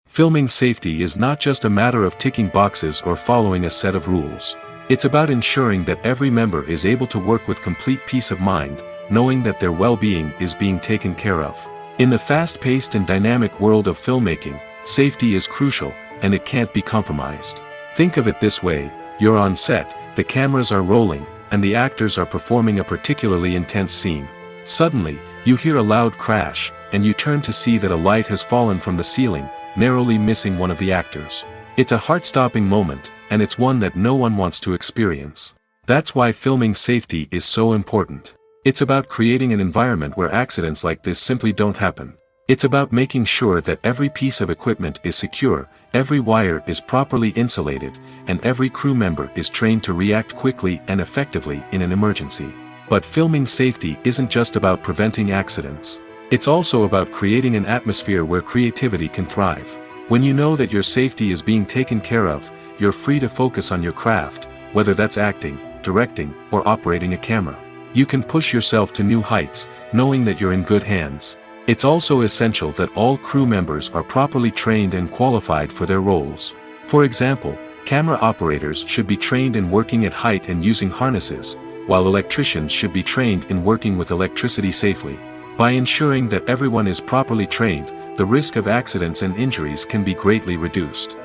Filming safety is not just a matter of ticking boxes or following a set of rules. It's about ensuring that every member is able to work with complete peace of mind, knowing that their well-being is being taken care of. In the fast-paced and dynamic world of filmmaking, safety is crucial, and it can't be compromised. Think of it this way: you're on set, the cameras are rolling, and the actors are performing a particularly intense scene. Suddenly, you hear a loud crash, and you turn to see that a light has fallen from the ceiling, narrowly missing one of the actors. It's a heart-stopping moment, and it's one that no one wants to experience. That's why filming safety is so important. It's about creating an environment where accidents like this simply don't happen. It's about making sure that every piece of equipment is secure, every wire is properly insulated, and every crew member is trained to react quickly and effectively in an emergency. But filming safety isn't just about preventing accidents. It's also about creating an atmosphere where creativity can thrive. When you know that your safety is being taken care of, you're free to focus on your craft, whether that's acting, directing, or operating a camera. You can push yourself to new heights, knowing that you're in good hands. It's also essential that all crew members are properly trained and qualified for their roles. For example, camera operators should be trained in working at height and using harnesses, while electricians should be trained in working with electricity safely. By ensuring that everyone is properly trained, the risk of accidents and injuries can be greatly reduced.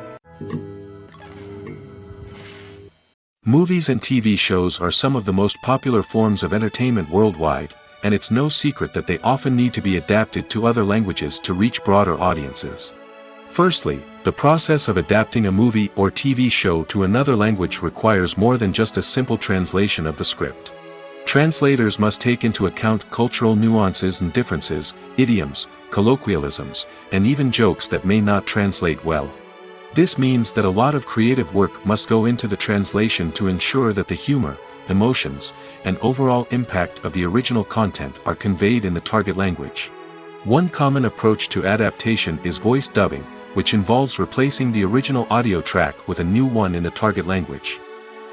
Movies and TV shows are some of the most popular forms of entertainment worldwide, and it's no secret that they often need to be adapted to other languages to reach broader audiences. Firstly, the process of adapting a movie or TV show to another language requires more than just a simple translation of the script. Translators must take into account cultural nuances and differences, idioms, colloquialisms, and even jokes that may not translate well. This means that a lot of creative work must go into the translation to ensure that the humor, emotions, and overall impact of the original content are conveyed in the target language. One common approach to adaptation is voice dubbing, which involves replacing the original audio track with a new one in the target language.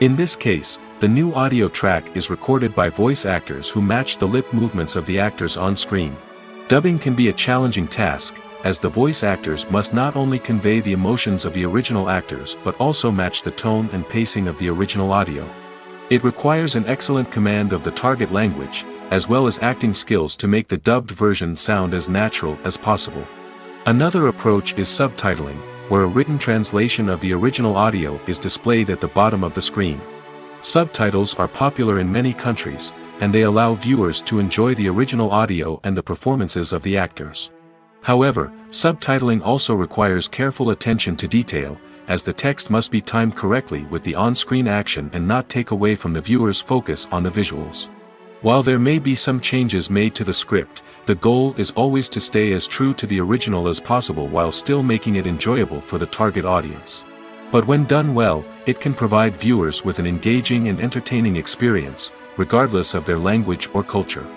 In this case, the new audio track is recorded by voice actors who match the lip movements of the actors on screen. Dubbing can be a challenging task, as the voice actors must not only convey the emotions of the original actors but also match the tone and pacing of the original audio. It requires an excellent command of the target language, as well as acting skills to make the dubbed version sound as natural as possible. Another approach is subtitling, where a written translation of the original audio is displayed at the bottom of the screen. Subtitles are popular in many countries, and they allow viewers to enjoy the original audio and the performances of the actors. However, subtitling also requires careful attention to detail, as the text must be timed correctly with the on-screen action and not take away from the viewer's focus on the visuals. While there may be some changes made to the script, the goal is always to stay as true to the original as possible while still making it enjoyable for the target audience. But when done well, it can provide viewers with an engaging and entertaining experience, regardless of their language or culture.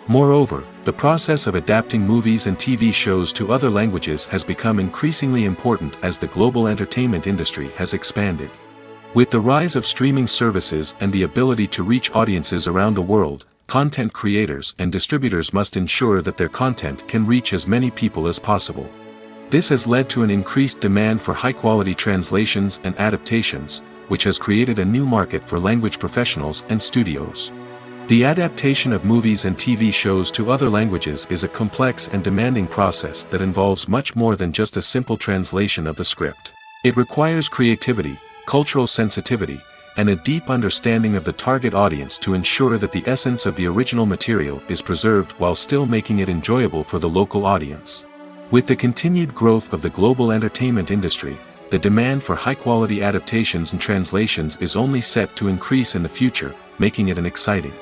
Moreover, the process of adapting movies and TV shows to other languages has become increasingly important as the global entertainment industry has expanded. With the rise of streaming services and the ability to reach audiences around the world, content creators and distributors must ensure that their content can reach as many people as possible. This has led to an increased demand for high-quality translations and adaptations, which has created a new market for language professionals and studios. The adaptation of movies and TV shows to other languages is a complex and demanding process that involves much more than just a simple translation of the script. It requires creativity, cultural sensitivity, and a deep understanding of the target audience to ensure that the essence of the original material is preserved while still making it enjoyable for the local audience. With the continued growth of the global entertainment industry, the demand for high-quality adaptations and translations is only set to increase in the future, making it an exciting.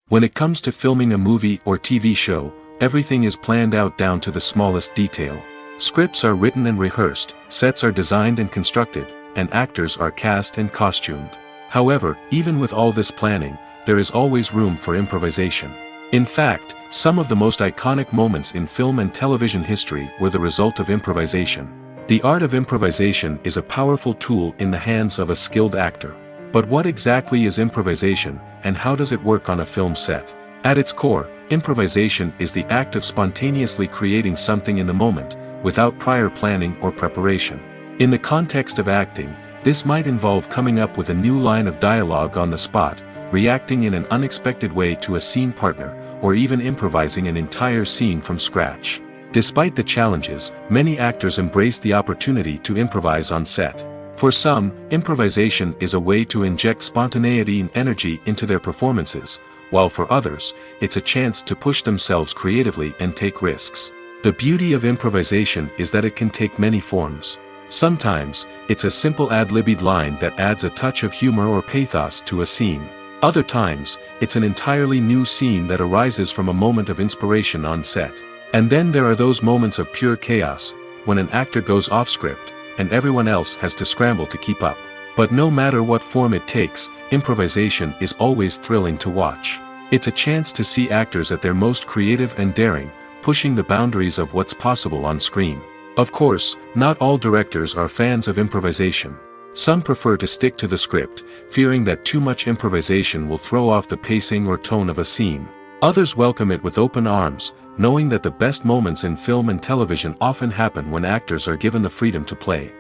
When it comes to filming a movie or TV show, everything is planned out down to the smallest detail. Scripts are written and rehearsed, sets are designed and constructed, and actors are cast and costumed. However, even with all this planning, there is always room for improvisation. In fact, some of the most iconic moments in film and television history were the result of improvisation. The art of improvisation is a powerful tool in the hands of a skilled actor. But what exactly is improvisation, and how does it work on a film set? At its core, improvisation is the act of spontaneously creating something in the moment, without prior planning or preparation. In the context of acting, this might involve coming up with a new line of dialogue on the spot, reacting in an unexpected way to a scene partner, or even improvising an entire scene from scratch. Despite the challenges, many actors embrace the opportunity to improvise on set. For some, improvisation is a way to inject spontaneity and energy into their performances, while for others, it's a chance to push themselves creatively and take risks. The beauty of improvisation is that it can take many forms. Sometimes, it's a simple ad-libbed line that adds a touch of humor or pathos to a scene. Other times, it's an entirely new scene that arises from a moment of inspiration on set. And then there are those moments of pure chaos, when an actor goes off script, and everyone else has to scramble to keep up. But no matter what form it takes, improvisation is always thrilling to watch. It's a chance to see actors at their most creative and daring, pushing the boundaries of what's possible on screen. Of course, not all directors are fans of improvisation. Some prefer to stick to the script, fearing that too much improvisation will throw off the pacing or tone of a scene. Others welcome it with open arms, knowing that the best moments in film and television often happen when actors are given the freedom to play.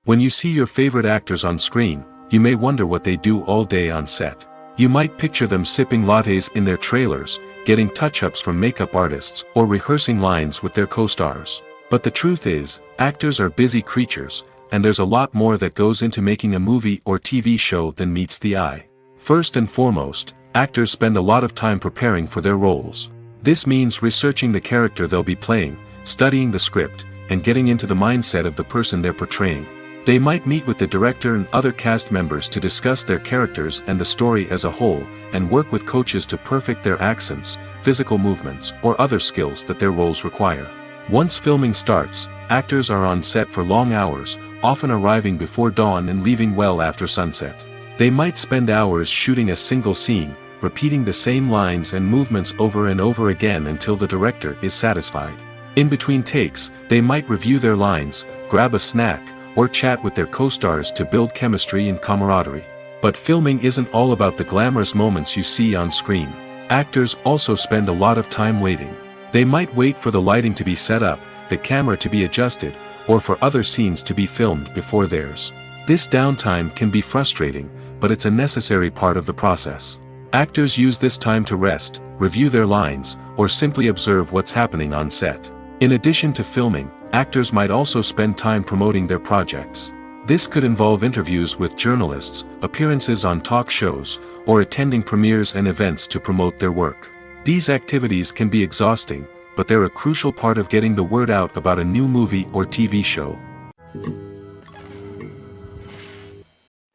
When you see your favorite actors on screen, you may wonder what they do all day on set. You might picture them sipping lattes in their trailers, getting touch-ups from makeup artists, or rehearsing lines with their co-stars. But the truth is, actors are busy creatures, and there's a lot more that goes into making a movie or TV show than meets the eye. First and foremost, actors spend a lot of time preparing for their roles. This means researching the character they'll be playing, studying the script, and getting into the mindset of the person they're portraying. They might meet with the director and other cast members to discuss their characters and the story as a whole, and work with coaches to perfect their accents, physical movements, or other skills that their roles require. Once filming starts, actors are on set for long hours, often arriving before dawn and leaving well after sunset. They might spend hours shooting a single scene, repeating the same lines and movements over and over again until the director is satisfied. In between takes, they might review their lines, grab a snack, or chat with their co-stars to build chemistry and camaraderie. But filming isn't all about the glamorous moments you see on screen. Actors also spend a lot of time waiting. They might wait for the lighting to be set up, the camera to be adjusted, or for other scenes to be filmed before theirs. This downtime can be frustrating, but it's a necessary part of the process. Actors use this time to rest, review their lines, or simply observe what's happening on set. In addition to filming, actors might also spend time promoting their projects. This could involve interviews with journalists, appearances on talk shows, or attending premieres and events to promote their work. These activities can be exhausting, but they're a crucial part of getting the word out about a new movie or TV show.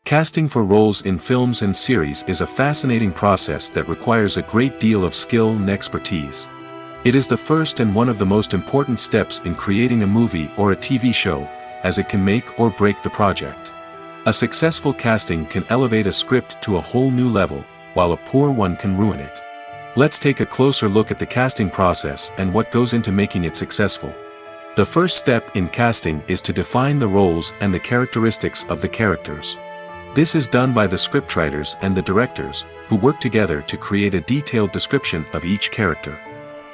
Casting for roles in films and series is a fascinating process that requires a great deal of skill and expertise. It is the first and one of the most important steps in creating a movie or a TV show, as it can make or break the project. A successful casting can elevate a script to a whole new level, while a poor one can ruin it. Let's take a closer look at the casting process and what goes into making it successful. The first step in casting is to define the roles and the characteristics of the characters. This is done by the scriptwriters and the directors, who work together to create a detailed description of each character.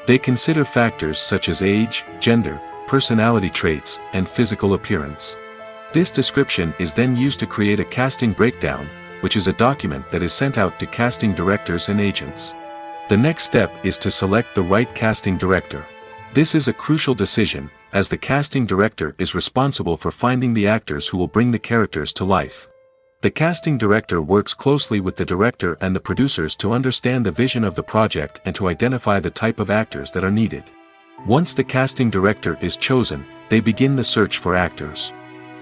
They consider factors such as age, gender, personality traits, and physical appearance. This description is then used to create a casting breakdown, which is a document that is sent out to casting directors and agents. The next step is to select the right casting director. This is a crucial decision, as the casting director is responsible for finding the actors who will bring the characters to life. The casting director works closely with the director and the producers to understand the vision of the project and to identify the type of actors that are needed. Once the casting director is chosen, they begin the search for actors.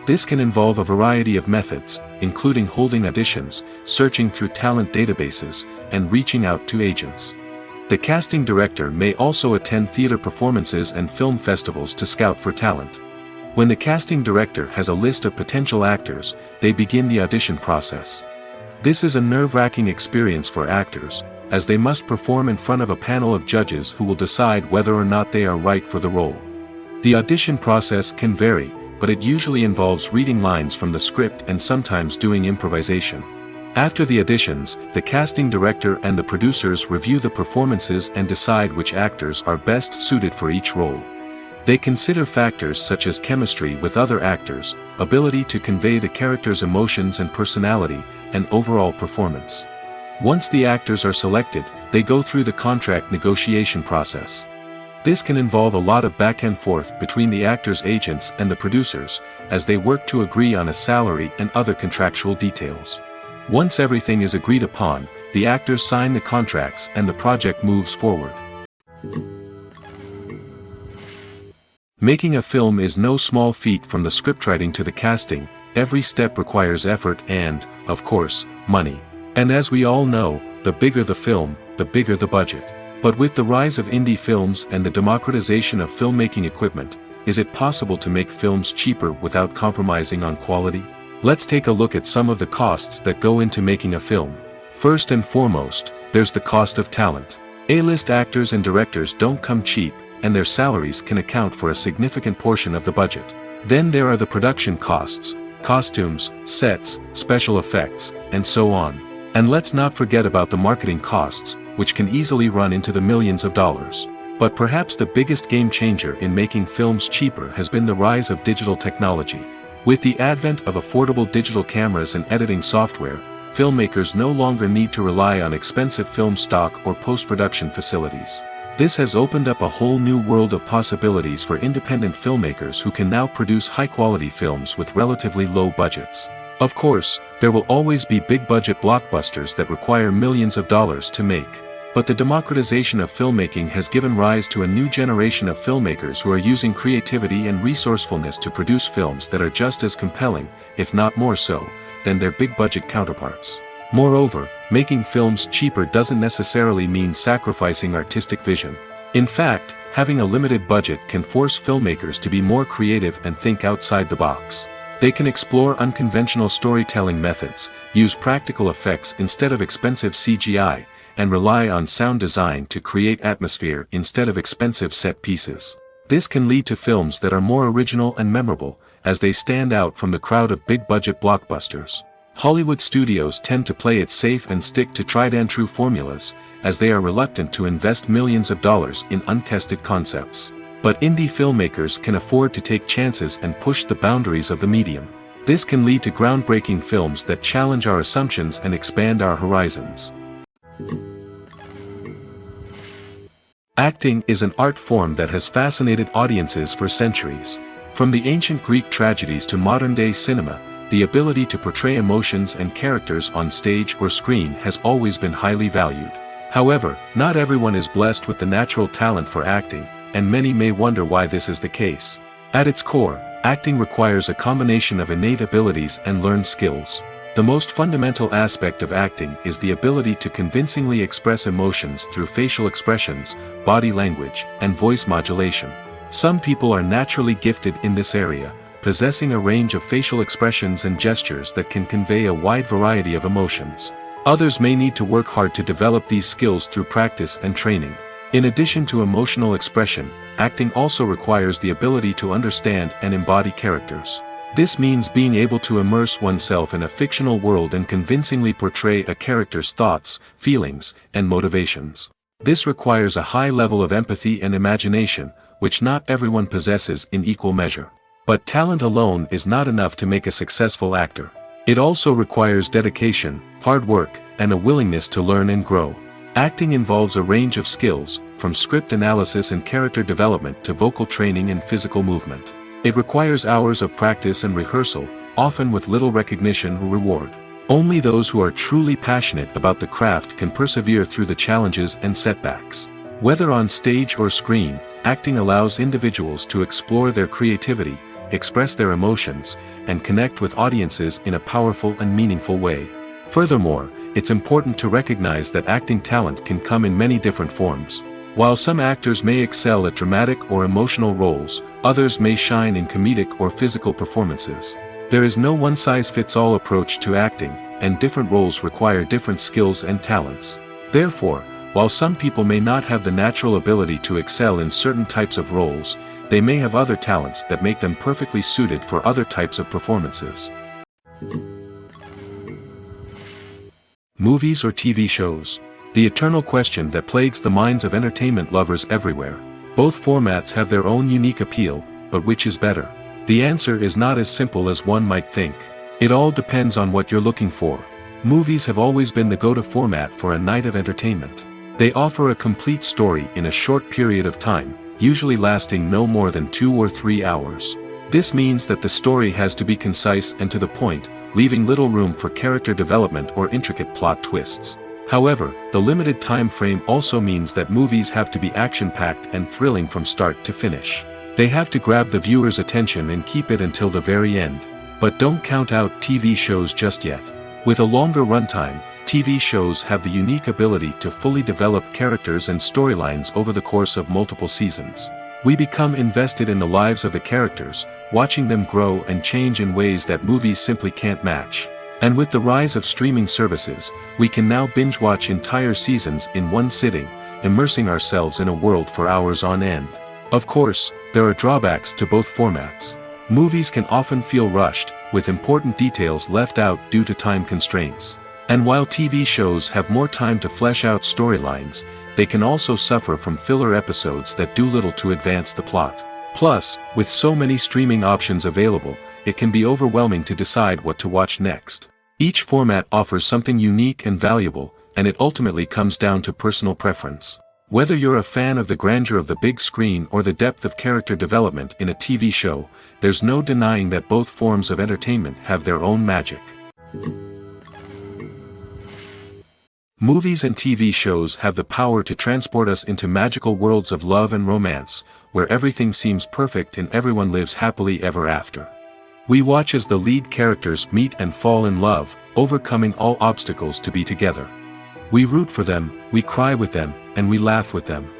This can involve a variety of methods, including holding auditions, searching through talent databases, and reaching out to agents. The casting director may also attend theater performances and film festivals to scout for talent. When the casting director has a list of potential actors, they begin the audition process. This is a nerve-wracking experience for actors, as they must perform in front of a panel of judges who will decide whether or not they are right for the role. The audition process can vary, but it usually involves reading lines from the script and sometimes doing improvisation. After the auditions, the casting director and the producers review the performances and decide which actors are best suited for each role. They consider factors such as chemistry with other actors, ability to convey the character's emotions and personality, and overall performance. Once the actors are selected, they go through the contract negotiation process. This can involve a lot of back and forth between the actors' agents and the producers, as they work to agree on a salary and other contractual details. Once everything is agreed upon, the actors sign the contracts and the project moves forward. Making a film is no small feat. From the scriptwriting to the casting, every step requires effort and, of course, money. And as we all know, the bigger the film, the bigger the budget. But with the rise of indie films and the democratization of filmmaking equipment, is it possible to make films cheaper without compromising on quality? Let's take a look at some of the costs that go into making a film. First and foremost, there's the cost of talent. A-list actors and directors don't come cheap, and their salaries can account for a significant portion of the budget. Then there are the production costs, costumes, sets, special effects, and so on. And let's not forget about the marketing costs, which can easily run into the millions of dollars. But perhaps the biggest game changer in making films cheaper has been the rise of digital technology. With the advent of affordable digital cameras and editing software, filmmakers no longer need to rely on expensive film stock or post-production facilities. This has opened up a whole new world of possibilities for independent filmmakers who can now produce high-quality films with relatively low budgets. Of course, there will always be big-budget blockbusters that require millions of dollars to make. But the democratization of filmmaking has given rise to a new generation of filmmakers who are using creativity and resourcefulness to produce films that are just as compelling, if not more so, than their big-budget counterparts. Moreover, making films cheaper doesn't necessarily mean sacrificing artistic vision. In fact, having a limited budget can force filmmakers to be more creative and think outside the box. They can explore unconventional storytelling methods, use practical effects instead of expensive CGI, and rely on sound design to create atmosphere instead of expensive set pieces. This can lead to films that are more original and memorable, as they stand out from the crowd of big-budget blockbusters. Hollywood studios tend to play it safe and stick to tried-and-true formulas, as they are reluctant to invest millions of dollars in untested concepts. But indie filmmakers can afford to take chances and push the boundaries of the medium. This can lead to groundbreaking films that challenge our assumptions and expand our horizons. Acting is an art form that has fascinated audiences for centuries. From the ancient Greek tragedies to modern-day cinema, the ability to portray emotions and characters on stage or screen has always been highly valued. However, not everyone is blessed with the natural talent for acting, and many may wonder why this is the case. At its core, acting requires a combination of innate abilities and learned skills. The most fundamental aspect of acting is the ability to convincingly express emotions through facial expressions, body language, and voice modulation. Some people are naturally gifted in this area, possessing a range of facial expressions and gestures that can convey a wide variety of emotions. Others may need to work hard to develop these skills through practice and training. In addition to emotional expression, acting also requires the ability to understand and embody characters. This means being able to immerse oneself in a fictional world and convincingly portray a character's thoughts, feelings, and motivations. This requires a high level of empathy and imagination, which not everyone possesses in equal measure. But talent alone is not enough to make a successful actor. It also requires dedication, hard work, and a willingness to learn and grow. Acting involves a range of skills, from script analysis and character development to vocal training and physical movement. It requires hours of practice and rehearsal, often with little recognition or reward. Only those who are truly passionate about the craft can persevere through the challenges and setbacks. Whether on stage or screen, acting allows individuals to explore their creativity, express their emotions, and connect with audiences in a powerful and meaningful way. Furthermore, it's important to recognize that acting talent can come in many different forms. While some actors may excel at dramatic or emotional roles, others may shine in comedic or physical performances. There is no one-size-fits-all approach to acting, and different roles require different skills and talents. Therefore, while some people may not have the natural ability to excel in certain types of roles, they may have other talents that make them perfectly suited for other types of performances. Movies or TV shows? The eternal question that plagues the minds of entertainment lovers everywhere. Both formats have their own unique appeal, but which is better? The answer is not as simple as one might think. It all depends on what you're looking for. Movies have always been the go-to format for a night of entertainment. They offer a complete story in a short period of time, usually lasting no more than 2 or 3 hours. This means that the story has to be concise and to the point, leaving little room for character development or intricate plot twists. However, the limited time frame also means that movies have to be action-packed and thrilling from start to finish. They have to grab the viewer's attention and keep it until the very end. But don't count out TV shows just yet. With a longer runtime, TV shows have the unique ability to fully develop characters and storylines over the course of multiple seasons. We become invested in the lives of the characters, watching them grow and change in ways that movies simply can't match. And with the rise of streaming services, we can now binge-watch entire seasons in one sitting, immersing ourselves in a world for hours on end. Of course, there are drawbacks to both formats. Movies can often feel rushed, with important details left out due to time constraints. And while TV shows have more time to flesh out storylines, they can also suffer from filler episodes that do little to advance the plot. Plus, with so many streaming options available, it can be overwhelming to decide what to watch next. Each format offers something unique and valuable, and it ultimately comes down to personal preference. Whether you're a fan of the grandeur of the big screen or the depth of character development in a TV show, there's no denying that both forms of entertainment have their own magic. Movies and TV shows have the power to transport us into magical worlds of love and romance, where everything seems perfect and everyone lives happily ever after. We watch as the lead characters meet and fall in love, overcoming all obstacles to be together. We root for them, we cry with them, and we laugh with them.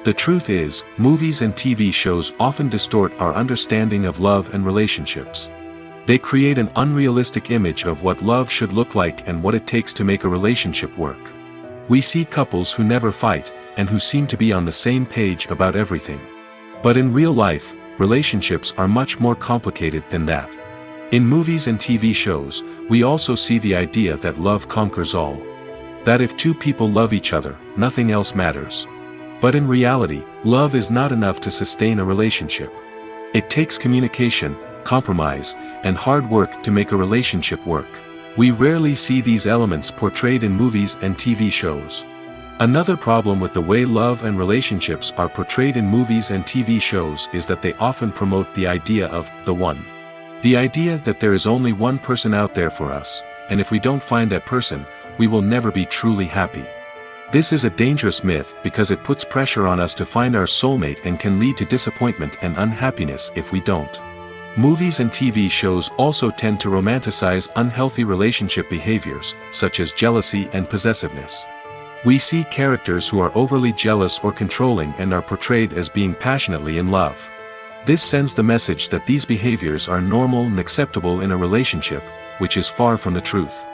The truth is, movies and TV shows often distort our understanding of love and relationships. They create an unrealistic image of what love should look like and what it takes to make a relationship work. We see couples who never fight, and who seem to be on the same page about everything. But in real life, relationships are much more complicated than that. In movies and TV shows, we also see the idea that love conquers all. That if two people love each other, nothing else matters. But in reality, love is not enough to sustain a relationship. It takes communication, compromise, and hard work to make a relationship work. We rarely see these elements portrayed in movies and TV shows. Another problem with the way love and relationships are portrayed in movies and TV shows is that they often promote the idea of the one. The idea that there is only one person out there for us, and if we don't find that person, we will never be truly happy. This is a dangerous myth because it puts pressure on us to find our soulmate and can lead to disappointment and unhappiness if we don't. Movies and TV shows also tend to romanticize unhealthy relationship behaviors, such as jealousy and possessiveness. We see characters who are overly jealous or controlling and are portrayed as being passionately in love. This sends the message that these behaviors are normal and acceptable in a relationship, which is far from the truth.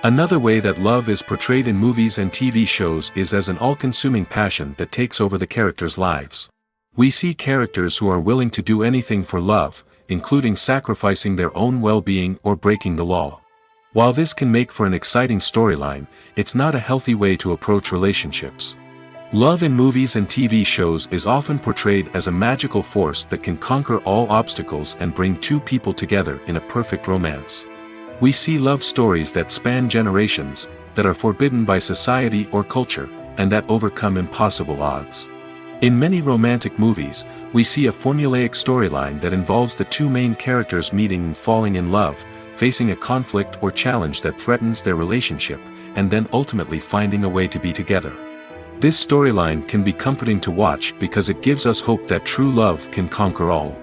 Another way that love is portrayed in movies and TV shows is as an all-consuming passion that takes over the characters' lives. We see characters who are willing to do anything for love, including sacrificing their own well-being or breaking the law. While this can make for an exciting storyline, it's not a healthy way to approach relationships. Love in movies and TV shows is often portrayed as a magical force that can conquer all obstacles and bring two people together in a perfect romance. We see love stories that span generations, that are forbidden by society or culture, and that overcome impossible odds. In many romantic movies, we see a formulaic storyline that involves the two main characters meeting and falling in love, facing a conflict or challenge that threatens their relationship, and then ultimately finding a way to be together. This storyline can be comforting to watch because it gives us hope that true love can conquer all.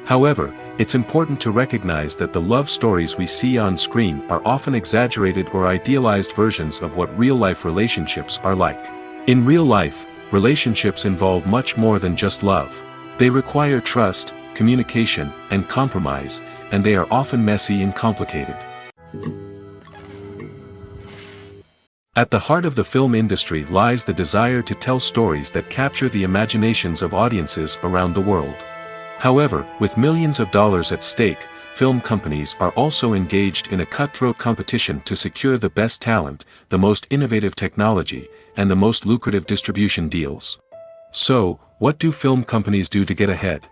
However, it's important to recognize that the love stories we see on screen are often exaggerated or idealized versions of what real-life relationships are like. In real life, relationships involve much more than just love. They require trust, communication, and compromise, and they are often messy and complicated. At the heart of the film industry lies the desire to tell stories that capture the imaginations of audiences around the world. However, with millions of dollars at stake, film companies are also engaged in a cutthroat competition to secure the best talent, the most innovative technology, and the most lucrative distribution deals. So, what do film companies do to get ahead?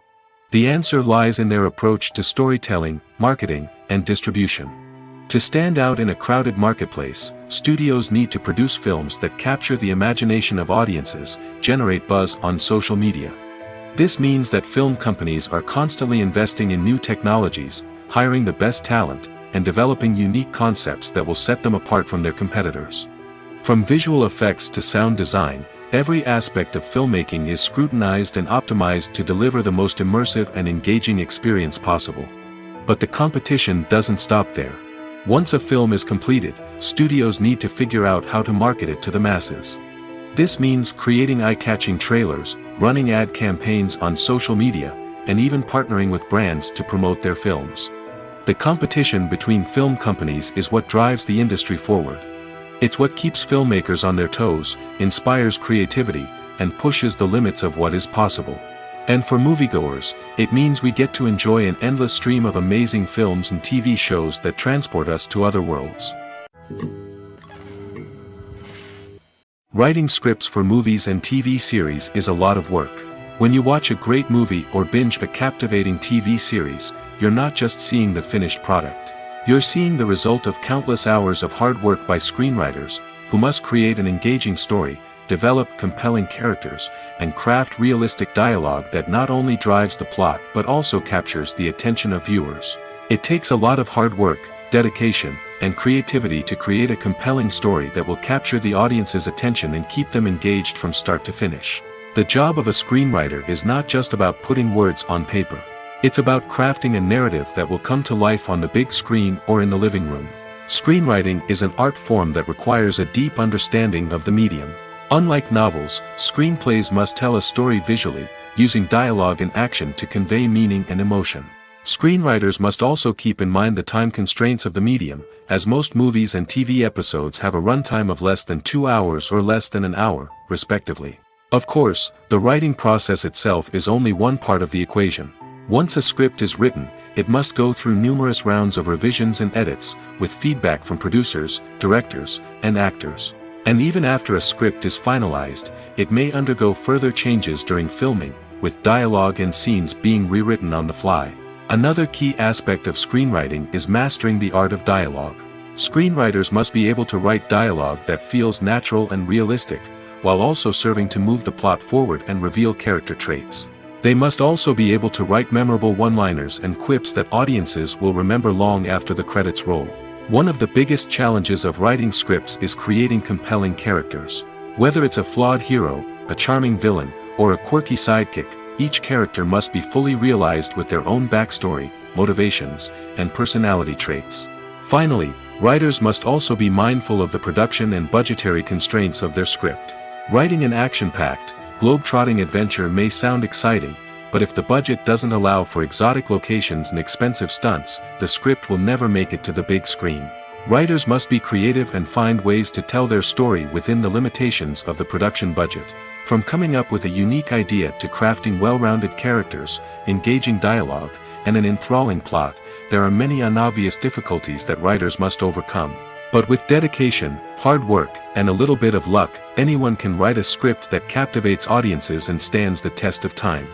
The answer lies in their approach to storytelling, marketing, and distribution. To stand out in a crowded marketplace, studios need to produce films that capture the imagination of audiences, generate buzz on social media. This means that film companies are constantly investing in new technologies, hiring the best talent, and developing unique concepts that will set them apart from their competitors. From visual effects to sound design, every aspect of filmmaking is scrutinized and optimized to deliver the most immersive and engaging experience possible. But the competition doesn't stop there. Once a film is completed, studios need to figure out how to market it to the masses. This means creating eye-catching trailers, running ad campaigns on social media, and even partnering with brands to promote their films. The competition between film companies is what drives the industry forward. It's what keeps filmmakers on their toes, inspires creativity, and pushes the limits of what is possible. And for moviegoers, it means we get to enjoy an endless stream of amazing films and TV shows that transport us to other worlds. Writing scripts for movies and TV series is a lot of work. When you watch a great movie or binge a captivating TV series, you're not just seeing the finished product. You're seeing the result of countless hours of hard work by screenwriters, who must create an engaging story, develop compelling characters, and craft realistic dialogue that not only drives the plot but also captures the attention of viewers. It takes a lot of hard work, dedication, and creativity to create a compelling story that will capture the audience's attention and keep them engaged from start to finish. The job of a screenwriter is not just about putting words on paper. It's about crafting a narrative that will come to life on the big screen or in the living room. Screenwriting is an art form that requires a deep understanding of the medium. Unlike novels, screenplays must tell a story visually, using dialogue and action to convey meaning and emotion. Screenwriters must also keep in mind the time constraints of the medium, as most movies and TV episodes have a runtime of less than 2 hours or less than an hour, respectively. Of course, the writing process itself is only one part of the equation. Once a script is written, it must go through numerous rounds of revisions and edits, with feedback from producers, directors, and actors. And even after a script is finalized, it may undergo further changes during filming, with dialogue and scenes being rewritten on the fly. Another key aspect of screenwriting is mastering the art of dialogue. Screenwriters must be able to write dialogue that feels natural and realistic, while also serving to move the plot forward and reveal character traits. They must also be able to write memorable one-liners and quips that audiences will remember long after the credits roll. One of the biggest challenges of writing scripts is creating compelling characters. Whether it's a flawed hero, a charming villain, or a quirky sidekick, each character must be fully realized with their own backstory, motivations, and personality traits. Finally, writers must also be mindful of the production and budgetary constraints of their script. Writing an action-packed, globe-trotting adventure may sound exciting, but if the budget doesn't allow for exotic locations and expensive stunts, the script will never make it to the big screen. Writers must be creative and find ways to tell their story within the limitations of the production budget. From coming up with a unique idea to crafting well-rounded characters, engaging dialogue, and an enthralling plot, there are many unobvious difficulties that writers must overcome. But with dedication, hard work, and a little bit of luck, anyone can write a script that captivates audiences and stands the test of time.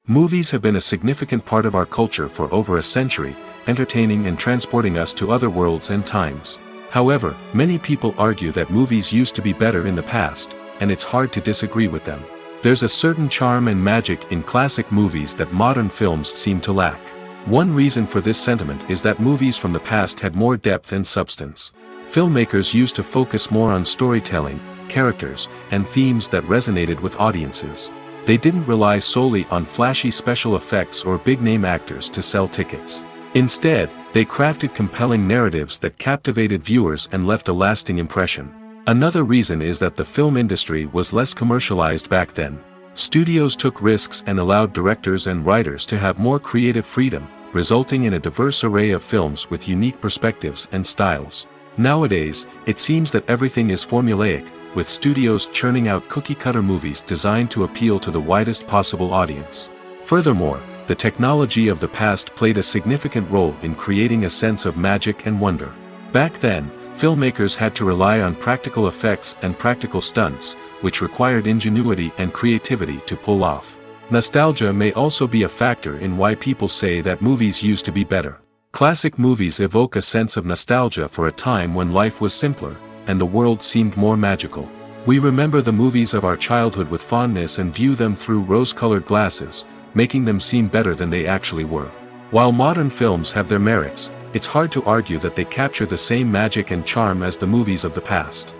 Movies have been a significant part of our culture for over a century, entertaining and transporting us to other worlds and times. However, many people argue that movies used to be better in the past, and it's hard to disagree with them. There's a certain charm and magic in classic movies that modern films seem to lack. One reason for this sentiment is that movies from the past had more depth and substance. Filmmakers used to focus more on storytelling, characters, and themes that resonated with audiences. They didn't rely solely on flashy special effects or big-name actors to sell tickets. Instead, they crafted compelling narratives that captivated viewers and left a lasting impression. Another reason is that the film industry was less commercialized back then. Studios took risks and allowed directors and writers to have more creative freedom, resulting in a diverse array of films with unique perspectives and styles. Nowadays, it seems that everything is formulaic, with studios churning out cookie-cutter movies designed to appeal to the widest possible audience. Furthermore, the technology of the past played a significant role in creating a sense of magic and wonder. Back then, filmmakers had to rely on practical effects and practical stunts, which required ingenuity and creativity to pull off. Nostalgia may also be a factor in why people say that movies used to be better. Classic movies evoke a sense of nostalgia for a time when life was simpler, and the world seemed more magical. We remember the movies of our childhood with fondness and view them through rose-colored glasses, making them seem better than they actually were. While modern films have their merits, it's hard to argue that they capture the same magic and charm as the movies of the past.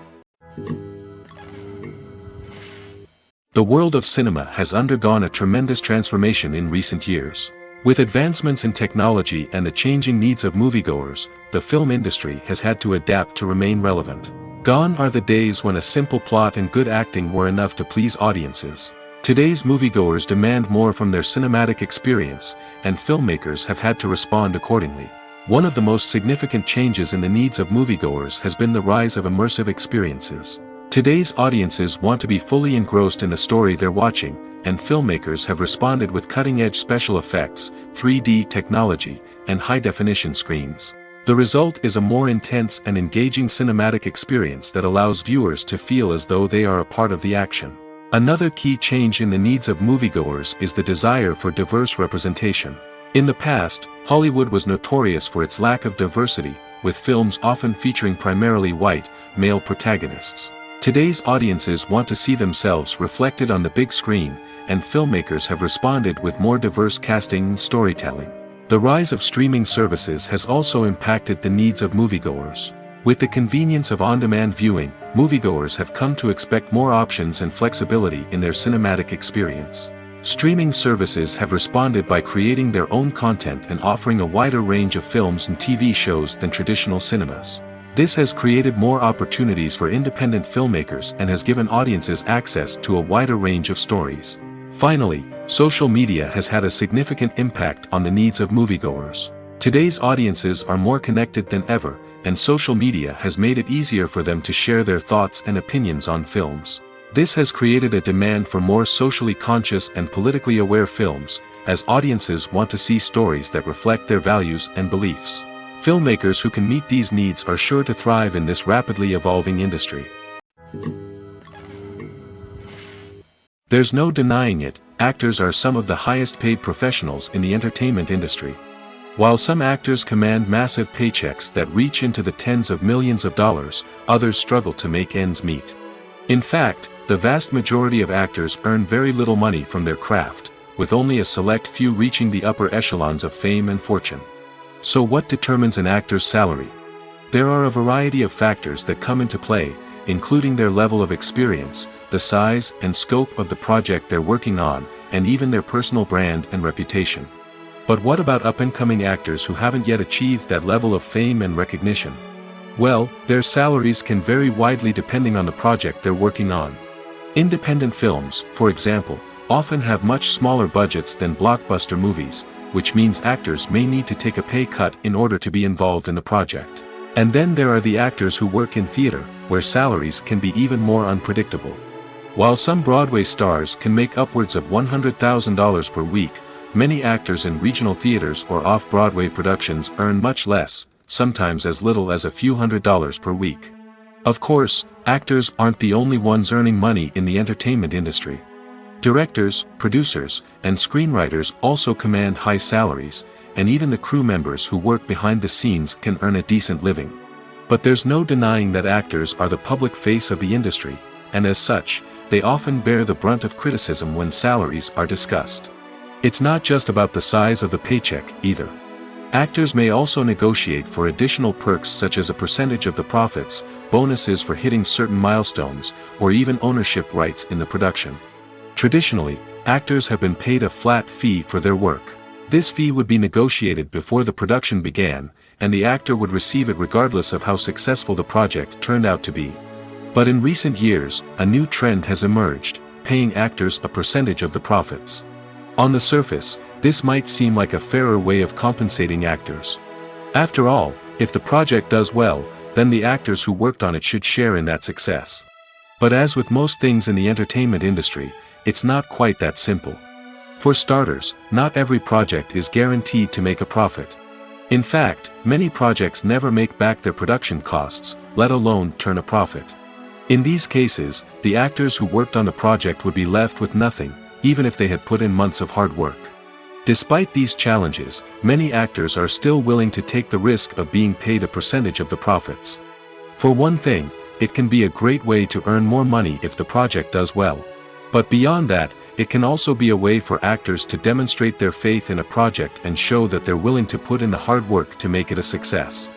The world of cinema has undergone a tremendous transformation in recent years. With advancements in technology and the changing needs of moviegoers, the film industry has had to adapt to remain relevant. Gone are the days when a simple plot and good acting were enough to please audiences. Today's moviegoers demand more from their cinematic experience, and filmmakers have had to respond accordingly. One of the most significant changes in the needs of moviegoers has been the rise of immersive experiences. Today's audiences want to be fully engrossed in the story they're watching, and filmmakers have responded with cutting-edge special effects, 3D technology, and high-definition screens. The result is a more intense and engaging cinematic experience that allows viewers to feel as though they are a part of the action. Another key change in the needs of moviegoers is the desire for diverse representation. In the past, Hollywood was notorious for its lack of diversity, with films often featuring primarily white, male protagonists. Today's audiences want to see themselves reflected on the big screen, and filmmakers have responded with more diverse casting and storytelling. The rise of streaming services has also impacted the needs of moviegoers. With the convenience of on-demand viewing, moviegoers have come to expect more options and flexibility in their cinematic experience. Streaming services have responded by creating their own content and offering a wider range of films and TV shows than traditional cinemas. This has created more opportunities for independent filmmakers and has given audiences access to a wider range of stories. Finally, social media has had a significant impact on the needs of moviegoers. Today's audiences are more connected than ever, and social media has made it easier for them to share their thoughts and opinions on films. This has created a demand for more socially conscious and politically aware films, as audiences want to see stories that reflect their values and beliefs. Filmmakers who can meet these needs are sure to thrive in this rapidly evolving industry. There's no denying it, actors are some of the highest paid professionals in the entertainment industry. While some actors command massive paychecks that reach into the tens of millions of dollars, others struggle to make ends meet. In fact, the vast majority of actors earn very little money from their craft, with only a select few reaching the upper echelons of fame and fortune. So what determines an actor's salary? There are a variety of factors that come into play, including their level of experience, the size and scope of the project they're working on, and even their personal brand and reputation. But what about up-and-coming actors who haven't yet achieved that level of fame and recognition? Well, their salaries can vary widely depending on the project they're working on. Independent films, for example, often have much smaller budgets than blockbuster movies, which means actors may need to take a pay cut in order to be involved in the project. And then there are the actors who work in theater, where salaries can be even more unpredictable. While some Broadway stars can make upwards of $100,000 per week, many actors in regional theaters or off-Broadway productions earn much less, sometimes as little as a few $100s per week. Of course, actors aren't the only ones earning money in the entertainment industry. Directors, producers, and screenwriters also command high salaries, and even the crew members who work behind the scenes can earn a decent living. But there's no denying that actors are the public face of the industry, and as such, they often bear the brunt of criticism when salaries are discussed. It's not just about the size of the paycheck, either. Actors may also negotiate for additional perks such as a percentage of the profits, bonuses for hitting certain milestones, or even ownership rights in the production. Traditionally, actors have been paid a flat fee for their work. This fee would be negotiated before the production began, and the actor would receive it regardless of how successful the project turned out to be. But in recent years, a new trend has emerged, paying actors a percentage of the profits. On the surface, this might seem like a fairer way of compensating actors. After all, if the project does well, then the actors who worked on it should share in that success. But as with most things in the entertainment industry, it's not quite that simple. For starters, not every project is guaranteed to make a profit. In fact, many projects never make back their production costs, let alone turn a profit. In these cases, the actors who worked on the project would be left with nothing, even if they had put in months of hard work. Despite these challenges, many actors are still willing to take the risk of being paid a percentage of the profits. For one thing, it can be a great way to earn more money if the project does well. But beyond that, it can also be a way for actors to demonstrate their faith in a project and show that they're willing to put in the hard work to make it a success.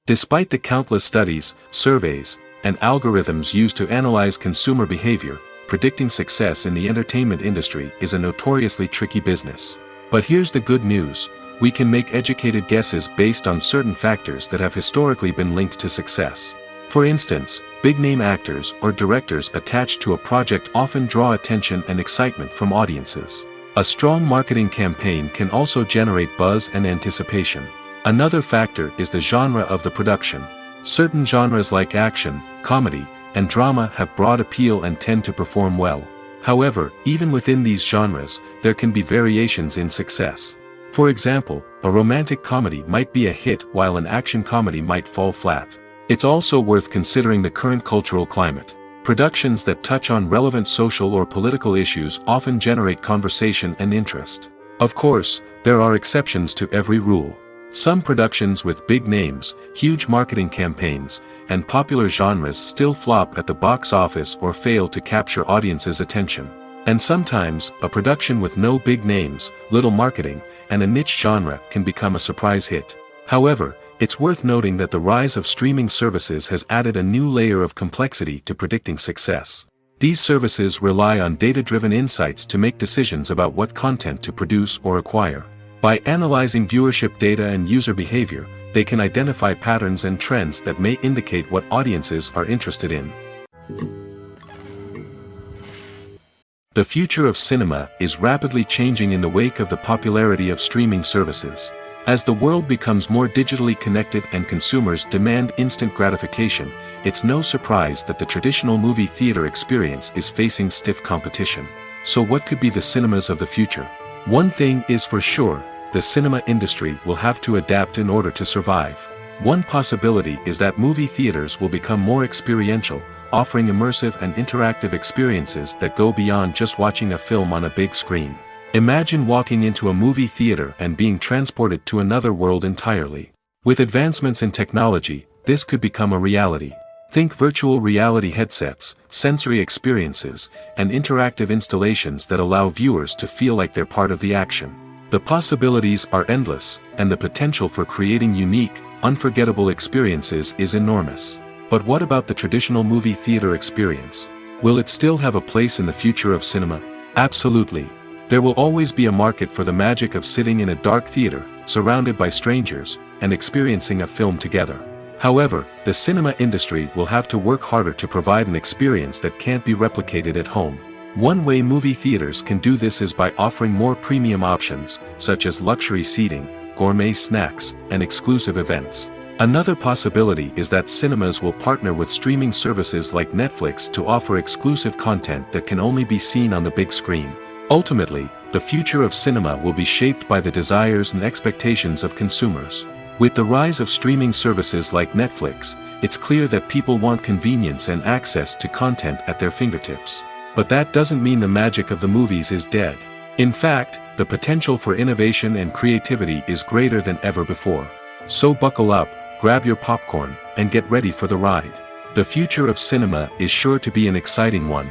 Despite the countless studies, surveys, and algorithms used to analyze consumer behavior, predicting success in the entertainment industry is a notoriously tricky business. But here's the good news: we can make educated guesses based on certain factors that have historically been linked to success. For instance, big-name actors or directors attached to a project often draw attention and excitement from audiences. A strong marketing campaign can also generate buzz and anticipation. Another factor is the genre of the production. Certain genres like action, comedy, and drama have broad appeal and tend to perform well. However, even within these genres, there can be variations in success. For example, a romantic comedy might be a hit while an action comedy might fall flat. It's also worth considering the current cultural climate. Productions that touch on relevant social or political issues often generate conversation and interest. Of course, there are exceptions to every rule. Some productions with big names, huge marketing campaigns, and popular genres still flop at the box office or fail to capture audiences' attention. And sometimes, a production with no big names, little marketing, and a niche genre can become a surprise hit. However, it's worth noting that the rise of streaming services has added a new layer of complexity to predicting success. These services rely on data-driven insights to make decisions about what content to produce or acquire. By analyzing viewership data and user behavior, they can identify patterns and trends that may indicate what audiences are interested in. The future of cinema is rapidly changing in the wake of the popularity of streaming services. As the world becomes more digitally connected and consumers demand instant gratification, it's no surprise that the traditional movie theater experience is facing stiff competition. So what could be the cinemas of the future? One thing is for sure, the cinema industry will have to adapt in order to survive. One possibility is that movie theaters will become more experiential, offering immersive and interactive experiences that go beyond just watching a film on a big screen. Imagine walking into a movie theater and being transported to another world entirely. With advancements in technology, this could become a reality. Think virtual reality headsets, sensory experiences, and interactive installations that allow viewers to feel like they're part of the action. The possibilities are endless, and the potential for creating unique, unforgettable experiences is enormous. But what about the traditional movie theater experience? Will it still have a place in the future of cinema? Absolutely. There will always be a market for the magic of sitting in a dark theater, surrounded by strangers, and experiencing a film together. However, the cinema industry will have to work harder to provide an experience that can't be replicated at home. One way movie theaters can do this is by offering more premium options, such as luxury seating, gourmet snacks, and exclusive events. Another possibility is that cinemas will partner with streaming services like Netflix to offer exclusive content that can only be seen on the big screen. Ultimately, the future of cinema will be shaped by the desires and expectations of consumers. With the rise of streaming services like Netflix, it's clear that people want convenience and access to content at their fingertips. But that doesn't mean the magic of the movies is dead. In fact, the potential for innovation and creativity is greater than ever before. So buckle up, grab your popcorn, and get ready for the ride. The future of cinema is sure to be an exciting one.